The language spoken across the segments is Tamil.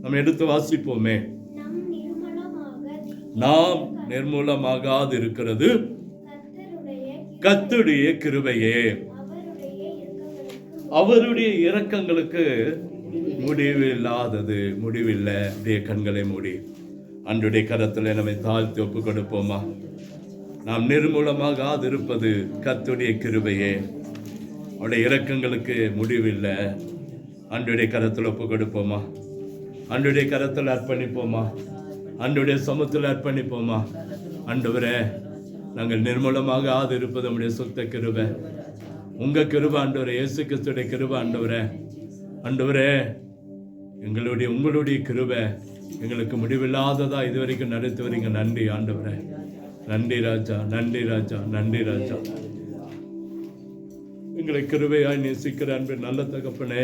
நம்ம எடுத்து வாசிப்போமே. நாம் நிர்மூலமாகாது இருக்கிறது கர்த்தருடைய கிருபையே, அவருடைய இரக்கங்களுக்கு முடிவில்லாதது, முடிவில்லை. அப்படியே கண்களை மூடி அன்றைய கரத்தில் நம்மை தாழ்த்தி ஒப்பு கொடுப்போமா. நாம் நிர்மூலமாகாது இருப்பது கர்த்தருடைய கிருபையே, அவருடைய இரக்கங்களுக்கு முடிவில்லை. அன்றைய கரத்தில் ஒப்பு கொடுப்போமா, அன்றைய கரத்தில் அர்ப்பணிப்போமா, அன்றைய சமூகத்தில் அர்ப்பணிப்போமா. ஆண்டவரே, நாங்கள் நிர்மூலமாகாது இருப்பது நம்முடைய சொந்த கிருபை, உங்கள் கிருபை ஆண்டவரே, இயேசு கிறிஸ்துடைய கிருபை ஆண்டவரே. ஆண்டவரே, உங்களுடைய கிருபை எங்களுக்கு முடிவில்லாததா இதுவரைக்கும் நடத்தி வரீங்க. நன்றி ஆண்டவரே, நன்றி ராஜா, நன்றி ராஜா, நன்றி ராஜா. எங்களை கிருபையாய் நேசிக்கிற அன்பு நல்ல தகப்பனே,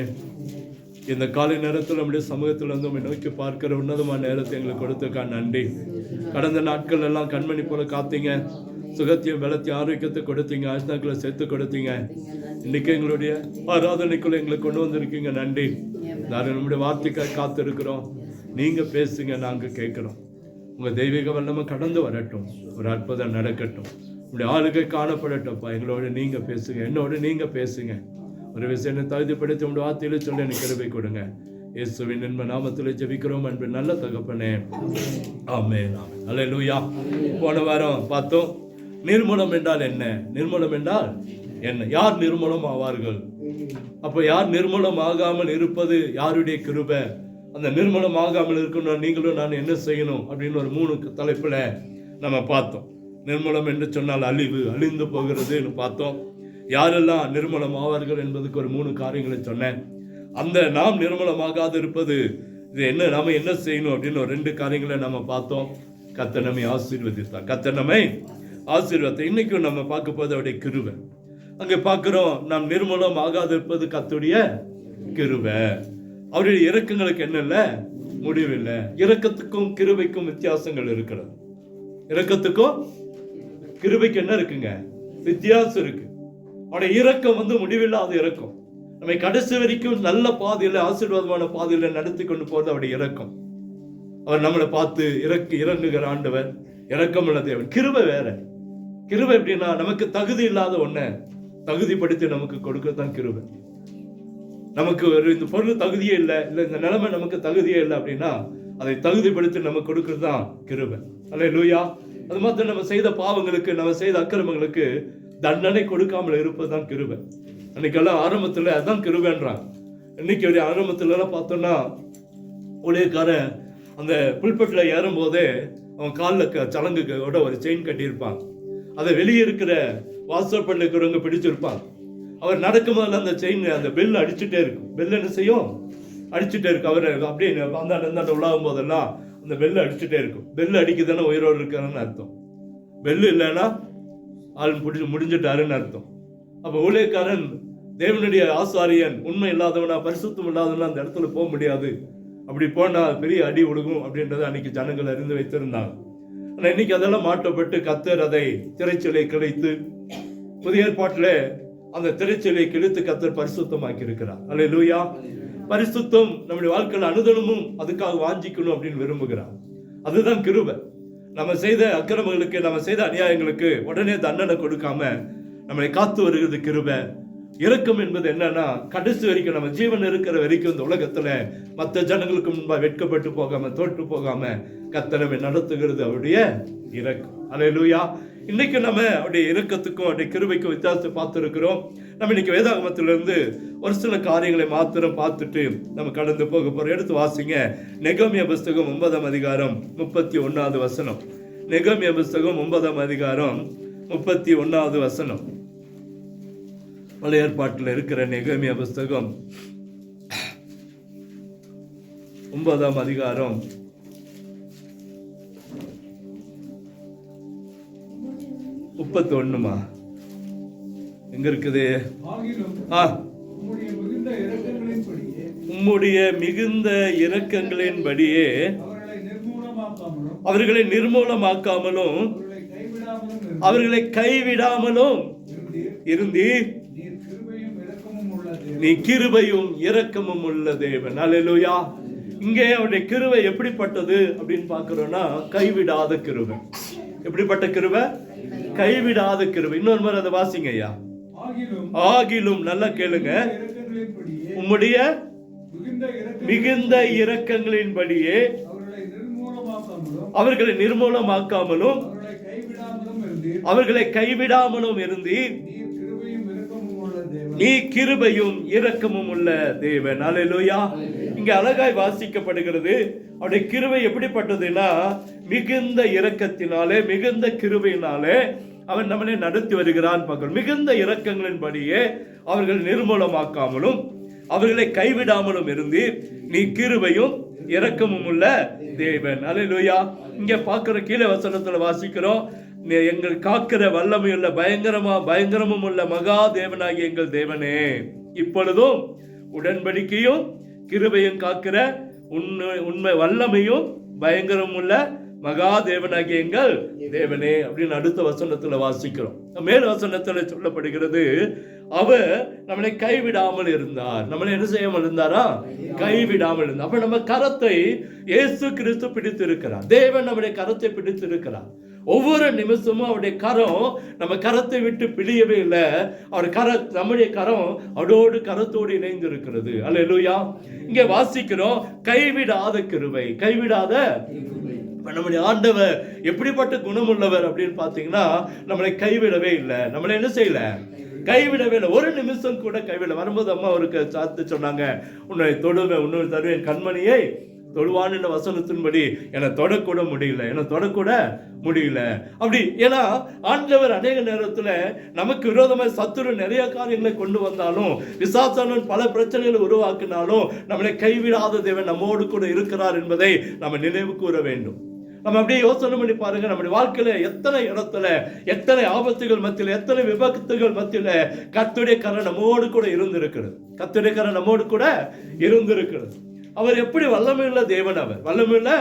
இந்த காலை நேரத்தில் நம்முடைய சமூகத்தில் வந்து உண்மை நோக்கி பார்க்கிற உன்னதமான நேரத்தை எங்களுக்கு கொடுத்துக்கா நன்றி. கடந்த நாட்கள் எல்லாம் கண்மணி போல காத்தீங்க, சுகத்தையும் பலத்தையும் ஆரோக்கியத்தை கொடுத்தீங்க, ஆஸ்தாக்களை சேர்த்து கொடுத்தீங்க. இன்னைக்கு எங்களுடைய ஆராதனைக்குள்ள எங்களுக்கு கொண்டு வந்திருக்கீங்க. நன்றி. நாங்கள் நம்முடைய வார்த்தைக்காக காத்திருக்கிறோம். நீங்க பேசுங்க, நாங்க கேட்கிறோம். உங்க தெய்வீக வல்லமை கடந்து வரட்டும், ஒரு அற்புதம் நடக்கட்டும், உங்களுடைய ஆளுகை காணப்படட்டும்ப்பா. எங்களோட நீங்க பேசுங்க, என்னோட நீங்க பேசுங்க. ஒரு விஷயம் தகுதிப்படுத்தி உங்களுடைய வார்த்தையில சொல்ல எனக்கு கிருபை கொடுங்க. இயேசுவின் நன்மை நாமத்தில் ஜெபிக்கிறோம் அன்பு நல்ல தகப்பனே, ஆமென், ஆமென், அல்லேலூயா. போன வாரம் பார்த்தோம், நிர்மூலம் என்றால் என்ன, நிர்மூலம் என்றால் என்ன, யார் நிர்மூலம் ஆவார்கள். அப்போ யார் நிர்மூலம் ஆகாமல் இருப்பது யாருடைய கிருபை. அந்த நிர்மூலம் ஆகாமல் இருக்கணும் நீங்களும் நான் என்ன செய்யணும் அப்படின்னு ஒரு 3 தலைப்புல நம்ம பார்த்தோம். நிர்மூலம் என்று சொன்னால் அழிவு, அழிந்து போகிறதுன்னு பார்த்தோம். யாரெல்லாம் நிர்மூலம் ஆவார்கள் என்பதுக்கு ஒரு 3 காரியங்களை சொன்னேன். அந்த நாம் நிர்மூலமாகாது இருப்பது இது என்ன, நாம என்ன செய்யணும் அப்படின்னு ஒரு 2 காரியங்களை நம்ம பார்த்தோம். கர்த்தர் நம்மை ஆசீர்வதித்தார், கர்த்தர் நம்மை ஆசீர்வாதத்தை. இன்னைக்கும் நம்ம பார்க்க போது அவருடைய கிருபை. அங்கே பார்க்கிறோம், நாம் நிர்மூலம் ஆகாது இருப்பது கர்த்தருடைய கிருபை. அவருடைய இரக்கங்களுக்கு என்ன இல்லை, முடிவில்லை. இரக்கத்துக்கும் கிருபைக்கும் வித்தியாசங்கள் இருக்கிறது. இரக்கத்துக்கும் கிருபைக்கு என்ன இருக்குங்க, வித்தியாசம் இருக்கு. அவருடைய இரக்கம் வந்து முடிவில்லாத இரக்கம், நம்மை கடைசி வரைக்கும் நல்ல பாதையில, ஆசீர்வாதமான பாதையில நடத்தி கொண்டு போறது அவருடைய இரக்கம். அவர் நம்மளை பார்த்து இறங்குகிற ஆண்டவர், இரக்கம் உள்ள தேவன். கிருபை வேற. கிருபை எப்படின்னா, நமக்கு தகுதி இல்லாத ஒன்ன தகுதிப்படுத்தி நமக்கு கொடுக்கத்தான் கிருபை. நமக்கு ஒரு இந்த பொருள் தகுதியே இல்லை, இந்த நிலைமை நமக்கு தகுதியே இல்லை அப்படின்னா அதை தகுதிப்படுத்தி நமக்கு கொடுக்கறது தான் கிருபை. அல்லேலூயா. அது மாத்திரம் நம்ம செய்த பாவங்களுக்கு, நம்ம செய்த அக்கிரமங்களுக்கு தண்டனை கொடுக்காமல் இருப்பதுதான் கிருபை. அன்னைக்கெல்லாம் ஆரம்பத்துல அதான் கிருபைன்றாங்க. இன்னைக்கு ஆரம்பத்துல எல்லாம் பார்த்தோம்னா, ஊழியக்காரன் அந்த புல்பட்டில் ஏறும் போதே அவன் காலில் சலங்குயோட ஒரு செயின் கட்டியிருப்பான். அதை வெளியே இருக்கிற வாசப்பட்டு இருக்கிறவங்க பிடிச்சிருப்பாங்க. அவர் நடக்கும் போதுல அந்த செயின், அந்த பெல் அடிச்சுட்டே இருக்கும். பெல் என்ன செய்யும், அடிச்சுட்டே இருக்கும். அவர் அப்படியே அந்தாண்ட உள்ளாகும் போதெல்லாம் அந்த பெல் அடிச்சுட்டே இருக்கும். பெல் அடிக்குதுன்னா உயிரோடு இருக்காருன்னு அர்த்தம். பெல் இல்லைன்னா ஆள் முடிஞ்சிட்டாருன்னு அர்த்தம். அப்போ ஊழியக்காரன், தேவனுடைய ஆசாரியன், உண்மை இல்லாதவனா, பரிசுத்தம் இல்லாதவனா அந்த இடத்துல போக முடியாது. அப்படி போனா பெரிய அடி ஒழுகும் அப்படின்றத அன்னைக்கு ஜனங்கள் அறிந்து வைத்திருந்தாங்க. ஆனால் இன்னைக்கு அதெல்லாம் மாற்றப்பட்டு கர்த்தர் அதை திரைச்சலை கிழித்து, புதிய ஏற்பாட்டில் அந்த திரைச்சலை கிழித்து கர்த்தர் பரிசுத்தமாக்கி இருக்கிறார். அல்லேலூயா. பரிசுத்தம் நம்முடைய வாழ்க்கையில் அனுதினமும் அதுக்காக வாஞ்சிக்கணும் அப்படின்னு விரும்புகிறார். அதுதான் கிருபை. நம்ம செய்த அக்கிரமங்களுக்கு, நம்ம செய்த அநியாயங்களுக்கு உடனே தண்டனை கொடுக்காம நம்மளை காத்து வருகிறது கிருபை. இரக்கம் என்பது என்னன்னா, கடைசி வரைக்கும் நம்ம ஜீவன் இருக்கிற வரைக்கும் இந்த உலகத்துல மற்ற ஜனங்களுக்கு முன்பா வெட்கப்பட்டு போகாம, தோற்று போகாம கர்த்தரை நடத்துகிறது அவருடைய இரக்கம். அல்லேலூயா. இன்னைக்கு நம்ம அவருடைய இரக்கத்துக்கும் அவருடைய கிருபைக்கும் வித்தியாசத்தை பார்த்துருக்கிறோம். நம்ம இன்னைக்கு வேதாகமத்திலிருந்து ஒரு சில காரியங்களை மாத்திரம் பார்த்துட்டு நம்ம கடந்து போக போறோம். எடுத்து வாசிங்க, நெகேமியா புஸ்தகம் 9ஆம் அதிகாரம் 31வது வசனம். நெகேமியா புஸ்தகம் 9ஆம் அதிகாரம் 31வது வசனம். பழைய ஏற்பாட்டில் இருக்கிற நெகேமியா புஸ்தகம் 9ஆம் அதிகாரம் 31 எங்க இருக்குது? உம்முடைய மிகுந்த இரக்கங்களின்படியே அவர்களை நிர்மூலமாக்காமலும் அவர்களை கைவிடாமலும் இருந்தீர். நீ கிருபையும் இரக்கமும் உள்ள தேவன். அல்லேலூயா. இங்கே அவருடைய கிருபை எப்படிப்பட்டது அப்படின்னு பார்க்கிறோம்னா கைவிடாத கிருபை. எப்படிப்பட்ட கிருபை? கைவிடாத கிருபை. இன்னொரு மாதிரி அதை வாசிங்க ஐயா. ஆகிலும் நல்லா கேளுங்க, உம்முடைய மிகுந்த இரக்கங்களின்படியே அவர்களை நிர்மூலமாக்காமலும் அவர்களை கைவிடாமலும் இருந்தீர். நீ கிருபையும் இரக்கமும் உள்ள தேவன். அல்லேலூயா. இங்க அழகாய் வாசிக்கப்படுகிறது. அவருடைய கிருபை எப்படிப்பட்டதுன்னா மிகுந்த இரக்கத்தினாலே மிகுந்த கிருபையினாலே அவன் நம்மளை நடத்தி வருகிறான் பார்க்கிறோம். மிகுந்த இரக்கங்களின்படியே அவர்கள் நிர்மூலமாக்காமலும் அவர்களை கைவிடாமலும் இருந்து நீ கிருபையும் இரக்கமும் உள்ள தேவன். அல்லேலூயா. இங்க பார்க்கிற கீழே வசனத்துல வாசிக்கிறோம், எங்கள் காக்கிற வல்லமையுள்ள பயங்கரமும் உள்ள மகா தேவனாகிய எங்கள் தேவனே, இப்பொழுதும் உடன்படிக்கையும் கிருபையும் காக்கிற உண்மை வல்லமையும் பயங்கரமும் உள்ள மகா தேவனாகிய எங்கள் தேவனே அப்படின்னு அடுத்த வசனத்துல வாசிக்கிறோம். மேல் வசனத்துல சொல்லப்படுகிறது, அவர் நம்மளை கைவிடாமல் இருந்தார். நம்மளை என்ன செய்யாமல் இருந்தாரா? கைவிடாமல் இருந்தார். அப்ப நம்ம கரத்தை இயேசு கிறிஸ்து பிடித்து இருக்கிறார். தேவன் நம்முடைய கரத்தை பிடித்து இருக்கிறார். ஒவ்வொரு நிமிஷமும் அவருடைய கரம் நம்ம கரத்தை விட்டு பிழியவே இல்லை. நம்முடைய கரம் அவரோடு கரத்தோடு இணைந்து இருக்கிறது. அல்லேலூயா. இங்க வாசிக்கிறோம் கைவிடாத கிருபை, கைவிடாத. நம்முடைய ஆண்டவர் எப்படிப்பட்ட குணமுள்ளவர் அப்படின்னு பாத்தீங்கன்னா நம்மளை கைவிடவே இல்லை. நம்மளை என்ன செய்யல? கைவிடவே இல்லை. ஒரு நிமிஷம் கூட கைவிட. வரும்போது அம்மா அவருக்கு சாத்து சொன்னாங்க, உன்னை தொடுவேன், உன்னை தருவேன், கண்மணியை தொடுவான்னு வசனத்தின்படி என்னை தொடக்கூட முடியல அப்படி. ஏன்னா ஆண்டவர் அநேக நேரத்துல நமக்கு விரோதமாக சத்துரு நிறைய காரியங்களை கொண்டு வந்தாலும், பிசாசானவன் பல பிரச்சனைகளை உருவாக்கினாலும் நம்மளை கைவிடாத தேவன் நம்மோடு கூட இருக்கிறார் என்பதை நம்ம நினைவு கூற வேண்டும். நம்ம அப்படியே யோசனை பண்ணி பாருங்க, நம்முடைய வாழ்க்கையில எத்தனை இடத்துல எத்தனை ஆபத்துகள் மத்தியில எத்தனை விபத்துகள் மத்தியில கர்த்தருடைய கரம் நம்மோடு கூட இருந்திருக்கிறது. கர்த்தருடைய கரம் நம்மோடு கூட இருந்திருக்கிறது. அவர் எப்படி வல்லமையுள்ள தேவன், அவர் வல்லமையுள்ள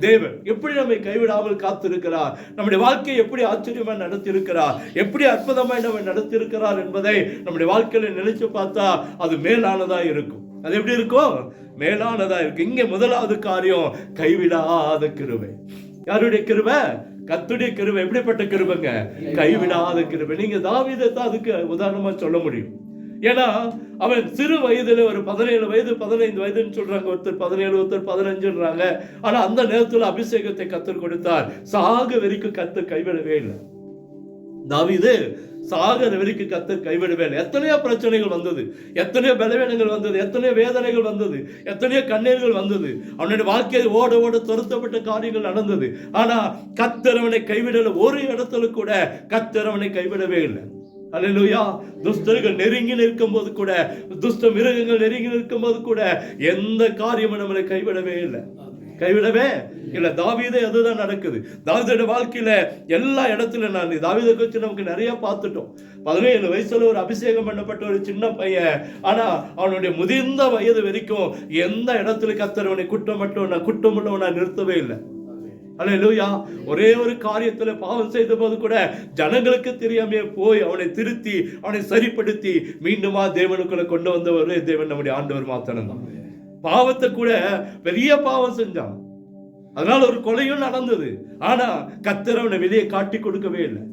தேவன் எப்படி நம்மை கைவிடாமல் காத்திருக்கிறார், நம்முடைய வாழ்க்கையை எப்படி ஆச்சரியமா நடத்தியிருக்கிறார், எப்படி அற்புதமாய் நம்ம நடத்தியிருக்கிறார் என்பதை நம்முடைய வாழ்க்கையில நினைச்சு பார்த்தா அது மேலானதா இருக்கும். அது எப்படி இருக்கும்? மேலானதா இருக்கு. இங்க முதலாவது காரியம் கைவிடாத கிருபை. யாருடைய கிருபை? கர்த்தருடைய கிருபை. எப்படிப்பட்ட கிருபைங்க? கைவிடாத கிருபை. நீங்க தாவீதை தான் அதுக்கு உதாரணமா சொல்ல முடியும். ஏன்னா அவன் சிறு வயதுல ஒரு 17 வயது 15 வயதுன்னு சொல்றாங்க, ஒருத்தர் 17 ஒருத்தர் 15ன்றாங்க. ஆனா அந்த நேரத்துல அபிஷேகத்தை கர்த்தர் கொடுத்தார். சாக வரைக்கும் கர்த்தர் கைவிடவே இல்லை. தாவீது சாகர வரைக்கும் கர்த்தர் கைவிடவே இல்லை. எத்தனையோ பிரச்சனைகள் வந்தது, எத்தனையோ பலவீனங்கள் வந்தது, எத்தனையோ வேதனைகள் வந்தது, எத்தனையோ கண்ணீர்கள் வந்தது. அவனுடைய வாழ்க்கையை ஓட துரத்தப்பட்ட காரியங்கள் நடந்தது. ஆனா கர்த்தர் அவனை கைவிடல. ஒரு இடத்துல கூட கர்த்தர் அவனை கைவிடவே இல்லை. அல்லேலூயா. துஷ்டர்கள் நெருங்கி நிற்கும் போது கூட, துஷ்ட மிருகங்கள் நெருங்கி நிற்கும் போது கூட எந்த காரியமும் நம்மளை கைவிடவே இல்லை. தாவீதே அதுதான் நடக்குது. தாவீதோட வாழ்க்கையில எல்லா இடத்துல தாவீதை குறித்து நமக்கு நிறைய பார்த்துட்டோம். 17 வயசுல ஒரு அபிஷேகம் பண்ணப்பட்ட ஒரு சின்ன பையன். ஆனா அவனுடைய முதிர்ந்த வயது வரைக்கும் எந்த இடத்துல கர்த்தர் குற்றமுள்ளவனா நிறுத்தவே இல்லை. அல்லேலூயா. ஒரே ஒரு காரியத்துல பாவம் செய்த போது கூட ஜனங்களுக்கு தெரியாம போய் அவனை திருத்தி அவனை சரிப்படுத்தி மீண்டுமா தேவனுக்குள்ள கொண்டு வந்த ஒரு தேவன் நம்முடைய ஆண்டவர் மாத்திரம்தான். பாவத்தை கூட பெரிய பாவம் செஞ்சான், அதனால ஒரு கொலையும் நடந்தது. ஆனா கர்த்தர் அவனை வெளியே காட்டி கொடுக்கவே இல்லை.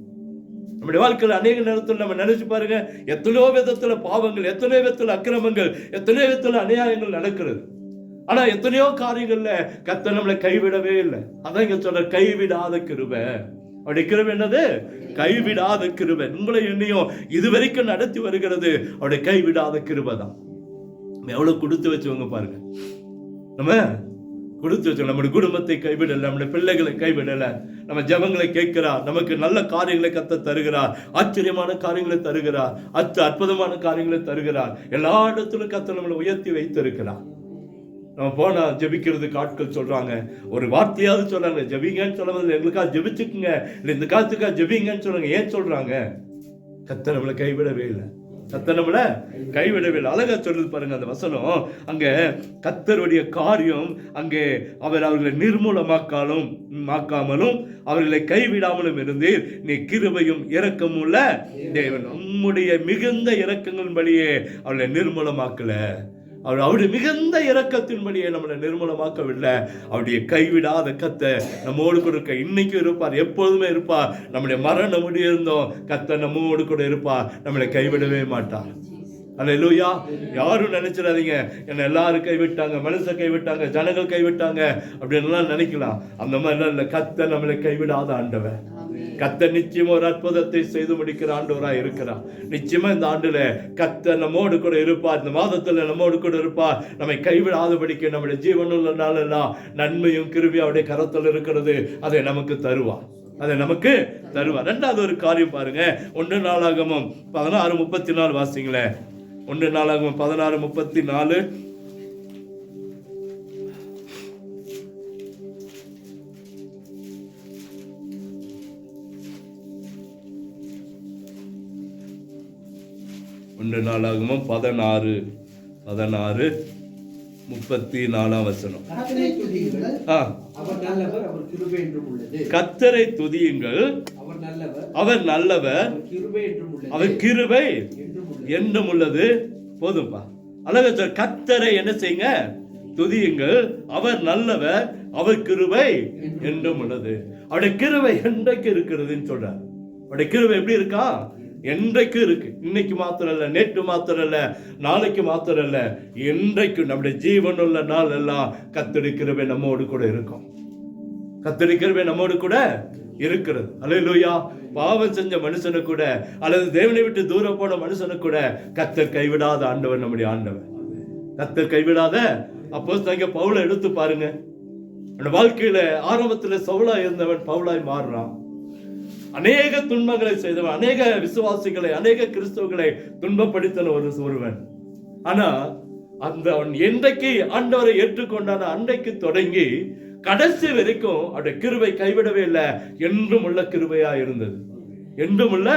நம்முடைய வாழ்க்கையில் அநேக நேரத்தில் நம்ம நினைச்சு பாருங்க, எத்தனையோ விதத்துல பாவங்கள், எத்தனையோ விதத்துல அக்கிரமங்கள், எத்தனையோ விதத்துல அநியாயங்கள் நடக்கிறது. ஆனா எத்தனையோ காரியங்கள்ல கர்த்தர் நம்மளை கைவிடவே இல்லை. அதான் இங்க சொல்ற கைவிடாத கிருபை. அவருடைய கிருபை என்னது? கைவிடாத கிருபை. உங்களை என்னையும் இதுவரைக்கும் நடத்தி வருகிறது அவருடைய கைவிடாத கிருபை தான். எவ்வளவு கொடுத்து வச்சவங்க பாருங்க. நம்ம கொடுத்து வச்சோம். நம்முடைய குடும்பத்தை கைவிடல, நம்முடைய பிள்ளைகளை கைவிடல, நம்ம ஜெபங்களை கேட்கிறார், நமக்கு நல்ல காரியங்களை கர்த்தர் தருகிறார், ஆச்சரியமான காரியங்களை தருகிறார், அற்புதமான காரியங்களை தருகிறார். எல்லா இடத்திலும் கர்த்தர் நம்மளை உயர்த்தி வைத்திருக்கிறார். நம்ம போனா ஜெபிக்கிறதுக்கு ஆட்கள் சொல்றாங்க, ஒரு வார்த்தையாவது சொல்றாங்க, ஜெபிங்கன்னு சொல்லுவது எங்களுக்காக ஜெபிச்சுக்குங்க, இல்லை இந்த காலத்துக்காக ஜெபிங்கன்னு சொல்றாங்க. ஏன் சொல்றாங்க? கர்த்தர் நம்மளை கைவிடவே இல்லை. கர்த்தர் நம்மளை கைவிடவே இல்லை. அழகா சொல்றது பாருங்க அந்த வசனம். அங்க கர்த்தருடைய காரியம் அங்கே அவர்களை நிர்மூலமாக்காமலும் அவர்களை கைவிடாமலும் இருந்தீர். நீ கிருபையும் இரக்கமும் உள்ள தேவன். உம்முடைய மிகுந்த இரக்கங்களின்படியே அவர்களை நிர்மூலமாக்கல. அவருடைய மிகுந்த இரக்கத்தின்படியே நம்மளை நிர்மூலமாக்கவில்லை. அவருடைய கைவிடாத கர்த்தர் நம்மோடு கூட இருக்க இன்னைக்கும் இருப்பார், எப்பொழுதுமே இருப்பார். நம்முடைய மரணம் முடியிருந்தோம் கர்த்தர் நம்மோடு கூட இருப்பார், நம்மளை கைவிடவே மாட்டார். அல்லேலூயா. யாரும் நினைச்சிடாதீங்க என்ன எல்லாரும் கைவிட்டாங்க, மனுஷன் கைவிட்டாங்க, ஜனங்கள் கைவிட்டாங்க அப்படின்னு நினைக்கலாம். அந்த மாதிரி இல்ல. கர்த்தர் நம்மளை கைவிடாத ஆண்டவர். கர்த்தர் நிச்சயமா ஒரு அற்புதத்தை செய்து முடிக்கிற ஆண்டவராய் இருக்கிறார். நிச்சயமா இந்த ஆண்டுல கர்த்தர் நம்மோடு கூட இருப்பார், இந்த மாதத்துல நம்மோடு கூட இருப்பார். நம்மை கைவிடாதபடிக்கு நம்முடைய ஜீவனுள்ள நாளெல்லாம் நன்மையும் கிருபையும் அவருடைய கரத்தில் இருக்கிறது. அதை நமக்கு தருவார், அதை நமக்கு தருவார். ரெண்டாவது ஒரு காரியம் பாருங்க, 1 நாளாகமம் 16:34 வாசிங்களேன். 1 நாளாகமம் 16:34. ஒன்று நாளாகமம் 16:34 வசனம். கர்த்தரை துதியுங்கள், அவர் நல்லவர், அவர் கிருபை என்றும் உள்ளது. போதும்பா, அழகா. கர்த்தரை என்ன செய்யுங்க? துதியுங்கள், அவர் நல்லவர், அவர் கிருபை என்றும் உள்ளது. அவருடைய கிருபை என்றைக்கு இருக்கிறதுன்னு சொல்றார். அவருடைய கிருபை எப்படி இருக்கா? என்றைக்கு இருக்கு. இன்னைக்கு மாத்திரம் இல்ல, நேற்று மாத்திரம் இல்ல, நாளைக்கு மாத்திரம் இல்ல, என்றைக்கு நம்முடைய ஜீவனுள்ள நாள் எல்லாம் கர்த்தருடைய கிருபை நம்மோடு கூட இருக்கும். கர்த்தருடைய கிருபை நம்மோடு கூட இருக்கிறது. அல்லேலூயா. பாவம் செஞ்ச மனுஷனு கூட அல்லது தேவனை விட்டு தூரம் போன மனுஷனு கூட கர்த்தர் கைவிடாத ஆண்டவர் நம்முடைய ஆண்டவர். கர்த்தர் கைவிடாத. அப்போஸ்தலனாகிய பவுலை எடுத்து பாருங்க. அவன் வாழ்க்கையில ஆரம்பத்துல சவுலா இருந்தவன் பவுலாய் மாறுறான். அநேக துன்பங்களை செய்தவன், அநேக விசுவாசிகளை, அநேக கிறிஸ்தவர்களை துன்பப்படுத்தின ஒருவன். ஆனா அந்த அவன் என்றைக்கு ஆண்டவரை ஏற்றுக்கொண்டான அன்றைக்கு தொடங்கி கடைசி வரைக்கும் அவருடைய கிருபை கைவிடவே இல்லை. என்றும் உள்ள கிருபையா இருந்தது, என்றும் உள்ள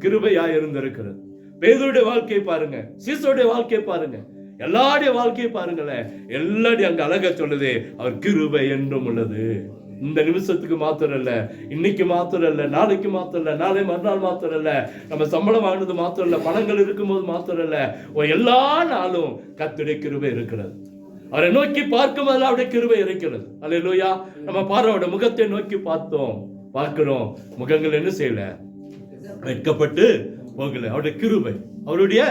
கிருபையா இருந்திருக்கிறது. பேதுருடைய வாழ்க்கையை பாருங்க, சீசருடைய வாழ்க்கையை பாருங்க, எல்லாருடைய வாழ்க்கையை பாருங்களேன். எல்லாரும் அங்க அழகா சொல்லுது, அவர் கிருபை என்றும் உள்ளது. இந்த நிமிஷத்துக்கு மாத்திரம் இல்ல, இன்னைக்கு மாத்திரம் இல்ல, நாளைக்கு மாத்திரம் இல்ல, நாளை மறுநாள் மாத்திரம் இல்ல, நம்ம சம்பளம் வாங்கினது மாத்திரம் இல்ல, பணங்கள் இருக்கும்போது மாத்திரம் இல்ல, எல்லா நாளும் கர்த்தருடைய கிருபை இருக்கிறது. அவரை நோக்கி பார்க்கும் போது அவருடைய கிருபை இருக்கிறது. அல்லேலூயா. நம்ம பார்வோட முகத்தை நோக்கி பார்க்கிறோம், முகங்கள் என்ன செய்யல, வெட்கப்பட்டு போகல. அவருடைய கிருபை, அவருடைய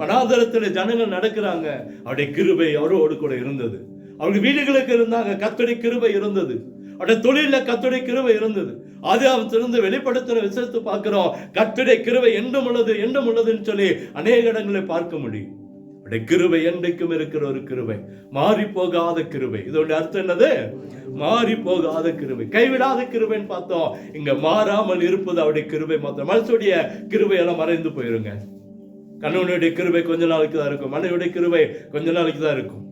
வனாந்தரத்துல ஜனங்கள் நடக்கிறாங்க, அவருடைய கிருபை அவரோடு கூட இருந்தது. அவருடைய வீடுகளுக்கு இருந்தாங்க, கர்த்தருடைய கிருபை இருந்தது. அவருடைய தொழில கர்த்தருடைய கிருபை இருந்தது. ஆதியாகமத்திலிருந்து வெளிப்படுத்தின விஷயத்தை பார்க்கிறோம். கர்த்தருடைய கிருபை என்றும் உள்ளது, என்றும் உள்ளதுன்னு சொல்லி அநேக இடங்களை பார்க்க முடியும். அவருடைய கிருபை என்றைக்கும் இருக்கிற ஒரு கிருபை, மாறி போகாத கிருபை. இதோட அர்த்தம் என்னது? மாறி போகாத கிருபை, கைவிடாத கிருபைன்னு பார்த்தோம். இங்க மாறாமல் இருப்பது அவருடைய கிருபை மாத்திரம். மனுஷனுடைய கிருபை எல்லாம் மறைந்து போயிருங்க. கணவனுடைய கிருபை கொஞ்ச நாளைக்கு தான் இருக்கும், மனைவியுடைய கிருபை கொஞ்ச நாளைக்கு தான் இருக்கும்,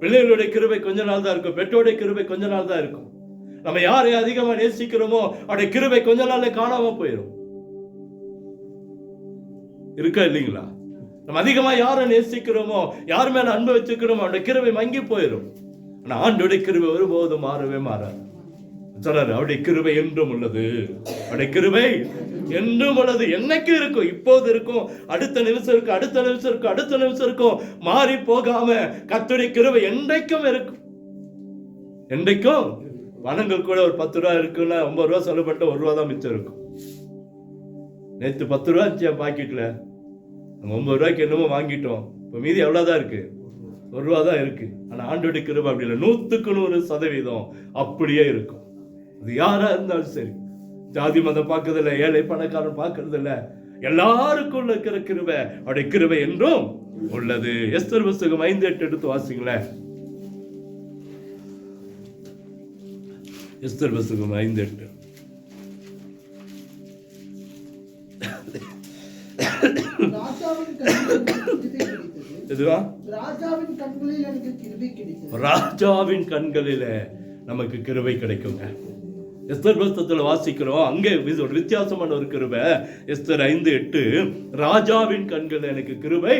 பிள்ளைகளுடைய கிருபை கொஞ்ச நாள் தான் இருக்கும், பெற்றோருடைய கிருபை கொஞ்ச நாள் தான் இருக்கும். நம்ம யாரை அதிகமா நேசிக்கிறோமோ அவருடைய கிருபை கொஞ்ச நாள்ல காணாம போயிடும். இருக்கா இல்லைங்களா? நம்ம அதிகமா யாரை நேசிக்கிறோமோ, யார் மேல அன்பு வச்சுக்கிறோமோ அவருடைய கிருபை மங்கி போயிடும். ஆனா ஆண்டோடைய கிருபை ஒருபோதும் மாறவே மாறாது. சொல்றாரு, அவருடைய கிருபை என்றும் உள்ளது, அவருடைய கிருபை என்றும் உள்ளது. என்னைக்கு இருக்கும், இப்போது இருக்கும், அடுத்த நிமிஷம் இருக்கும், அடுத்த நிமிஷம் இருக்கும், அடுத்த நிமிஷம் இருக்கும், மாறி போகாம கர்த்தருடைய கிருபை என்றைக்கும் இருக்கும். என்றைக்கும். பணங்கள் கூட ஒரு 10 ரூபா இருக்குன்னா 50 ரூபா செலவு பண்ணிட்டு 1 ரூபா தான் மிச்சம் இருக்கும். நேற்று 10 ரூபா இருந்துச்சு என் பாக்கெட்ல, 9 ரூபாய்க்கு என்னமோ வாங்கிட்டோம், இப்போ மீதி எவ்வளவுதான் இருக்கு? 1 ரூபா தான் இருக்கு. ஆனா ஆண்டோடைய கிருபை அப்படி இல்லை, 100% அப்படியே இருக்கும். அது யாரா இருந்தாலும் சரி, ஜாதி மதம் பார்க்கறது இல்லை, ஏழை பணக்காரன் பார்க்கறது இல்லை, எல்லாருக்கும் இருக்கிற கிருபை, அவருடைய கிருபை என்றும் உள்ளது. எஸ்தர் புஸ்தகம் 5:8 எடுத்து வாசிங்களேன். எஸ்தர் புஸ்தகம் 5:8. ராஜாவின் கண்களில நமக்கு கிருபை கிடைக்குங்க. எஸ்தர் புஸ்தகத்துல வாசிக்கிறோம், அங்கே ஒரு வித்தியாசமான ஒரு கிருபை. எஸ்தர் 5:8, ராஜாவின் கண்கள் எனக்கு கிருபை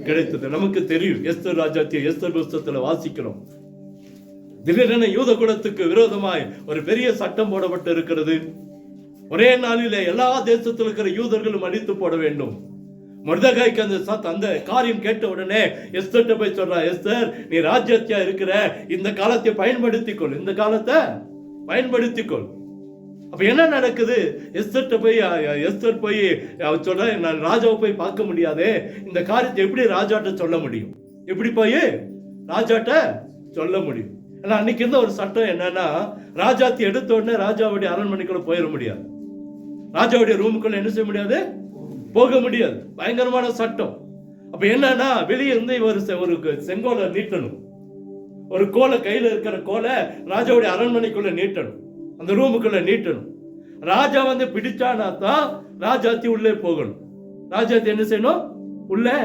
கிடைத்தது. நமக்கு தெரியும், எஸ்தர் ராஜாத்திய எஸ்தர் புஸ்தகத்துல வாசிக்கிறோம். திடீரென யூத குலத்துக்கு விரோதமாய் ஒரு பெரிய சட்டம் போடப்பட்டு இருக்கிறது. ஒரே நாளிலே எல்லா தேசத்தில் இருக்கிற யூதர்களும் அழித்து போட வேண்டும். மொர்தெகாய்க்கு அந்த காரியம் கேட்ட உடனே எஸ்தர்ட்ட போய் சொல்றா, எஸ்தர் நீ ராஜ்யத்தியா இருக்கிற, இந்த காலத்தை பயன்படுத்திக்கொள், இந்த காலத்தை பயன்படுத்திக்கொள். அப்ப என்ன நடக்குது? எஸ்தர் போய் சொல்ற, நான் ராஜாவை போய் பார்க்க முடியாதே, இந்த காரியத்தை எப்படி ராஜாட்ட சொல்ல முடியும், எப்படி போய் ராஜாட்ட சொல்ல முடியும்? ஏன்னா அன்னைக்கு இருந்த ஒரு சட்டம் என்னன்னா, ராஜாத்தி எடுத்த உடனே ராஜாவுடைய அரண்மனைக்குள்ள போயிட முடியாது, ராஜாவுடைய ரூமுக்குள்ள என்ன செய்ய முடியாது, போக முடியாது. பயங்கரமான சட்டம். அப்ப என்னன்னா, வெளியே இருந்து ஒரு செங்கோலை நீட்டணும், ஒரு கோலை, கையில இருக்கிற கோலை ராஜாவுடைய அரண்மனைக்குள்ள நீட்டணும், அந்த ரூமுக்குள்ள நீட்டணும். ராஜா பிடிச்சானா தான் ராஜாத்தி உள்ளே போகணும். ராஜாத்தி என்ன செய்யணும், உள்ளே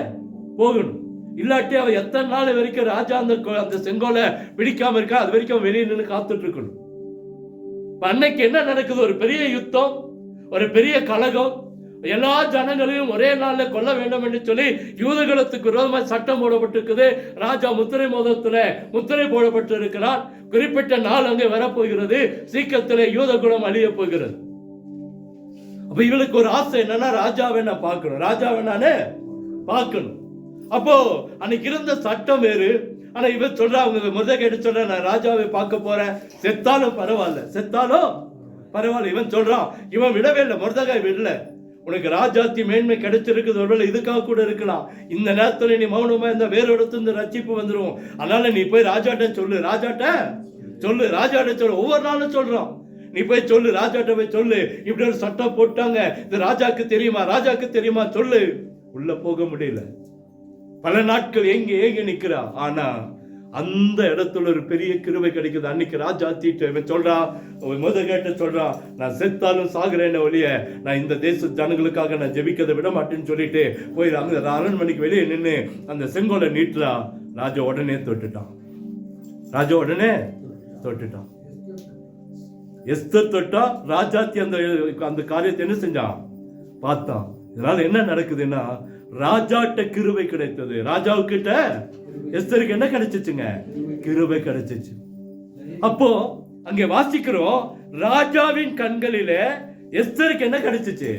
போகணும். இல்லாட்டி அவ எத்தனை நாள் வரைக்கும் ராஜா அந்த செங்கோலை பிடிக்காம இருக்கா, அது வரைக்கும் வெளியே நின்று காத்துட்டு இருக்கணும். அன்னைக்கு என்ன நடக்குது? ஒரு பெரிய யுத்தம், ஒரு பெரிய கலகம், எல்லா ஜனங்களையும் ஒரே நாள்ல கொல்ல வேண்டும் என்று சொல்லி யூதகுலத்துக்கு விரோதமாக சட்டம் போடப்பட்டிருக்குது. ராஜா முத்திரை மோதிரத்துல முத்திரை போடப்பட்டு இருக்கிறார். குறிப்பிட்ட நாள் அங்கே வரப்போகிறது, சீக்கிரத்திலே யூதகுலம் அழிய போகிறது. அப்ப இவளுக்கு ஒரு ஆசை என்னன்னா, ராஜாவை நான் பார்க்கணும், ராஜாவை நானே பார்க்கணும். அப்போ அன்னைக்கு இருந்த சட்டம் வேறு. ஆனா இவன் சொல்றா, அவங்க மொர்தெகாய் சொல்ற, நான் ராஜாவை பார்க்க போறேன், செத்தாலும் பரவாயில்ல, செத்தாலும் பரவாயில்ல. இவன் சொல்றான், இவன் விடவே இல்லை, மொர்தெகாய் விடல. உனக்கு ராஜாத்தி மேன்மை கிடைச்சிருக்குது, ஒருவேளை இதுக்காக கூட இருக்கலாம். இந்த நேரத்துல நீ மௌனமா இந்த வேற இடத்துல ரட்சிப்பு வந்துடும். அதனால நீ போய் ராஜாட்ட சொல்லு, ராஜாட்ட சொல்லு. ஒவ்வொரு நாளும் சொல்றான், நீ போய் சொல்லு, ராஜாட்ட போய் சொல்லு, இப்படி ஒரு சட்டம் போட்டாங்க, இது ராஜாக்கு தெரியுமா சொல்லு. உள்ள போக முடியல, பல நாட்கள் ஏங்கி நிக்கிறா. ஆனா அந்த இடத்துல ஒரு பெரிய கிருபை கிடைக்குது. அன்னைக்கு ராஜா சொல்றா, மொர்தெகாய்ட்ட சொல்றா, நான் செத்தாலும் சாகுறேன்னு ஒழிய நான் இந்த தேச ஜனங்களுக்காக நான் ஜெபிக்கதை விட மாட்டேன்னு சொல்லிட்டு போய் அங்க அரண்மனைக்கு வெளியே நின்று அந்த செங்கோலை நீட்டுறா. ராஜா உடனே தொட்டுட்டான். எஸ்தர் தொட்டா, ராஜாத்தி அந்த காரியத்தை என்ன செஞ்சான் பார்த்தான். இதனால என்ன நடக்குதுன்னா, ராஜாட்ட கிருபை கிடைத்தது. ராஜாவுக்கிட்ட எஸ்தருக்கு என்ன கிடைச்சிச்சுங்க? கிருபை கிடைச்சிச்சு. அப்போ அங்கே வாசிக்கிறோம், ராஜாவின் கண்களிலே எஸ்தருக்கு என்ன கிடைச்சிச்சு?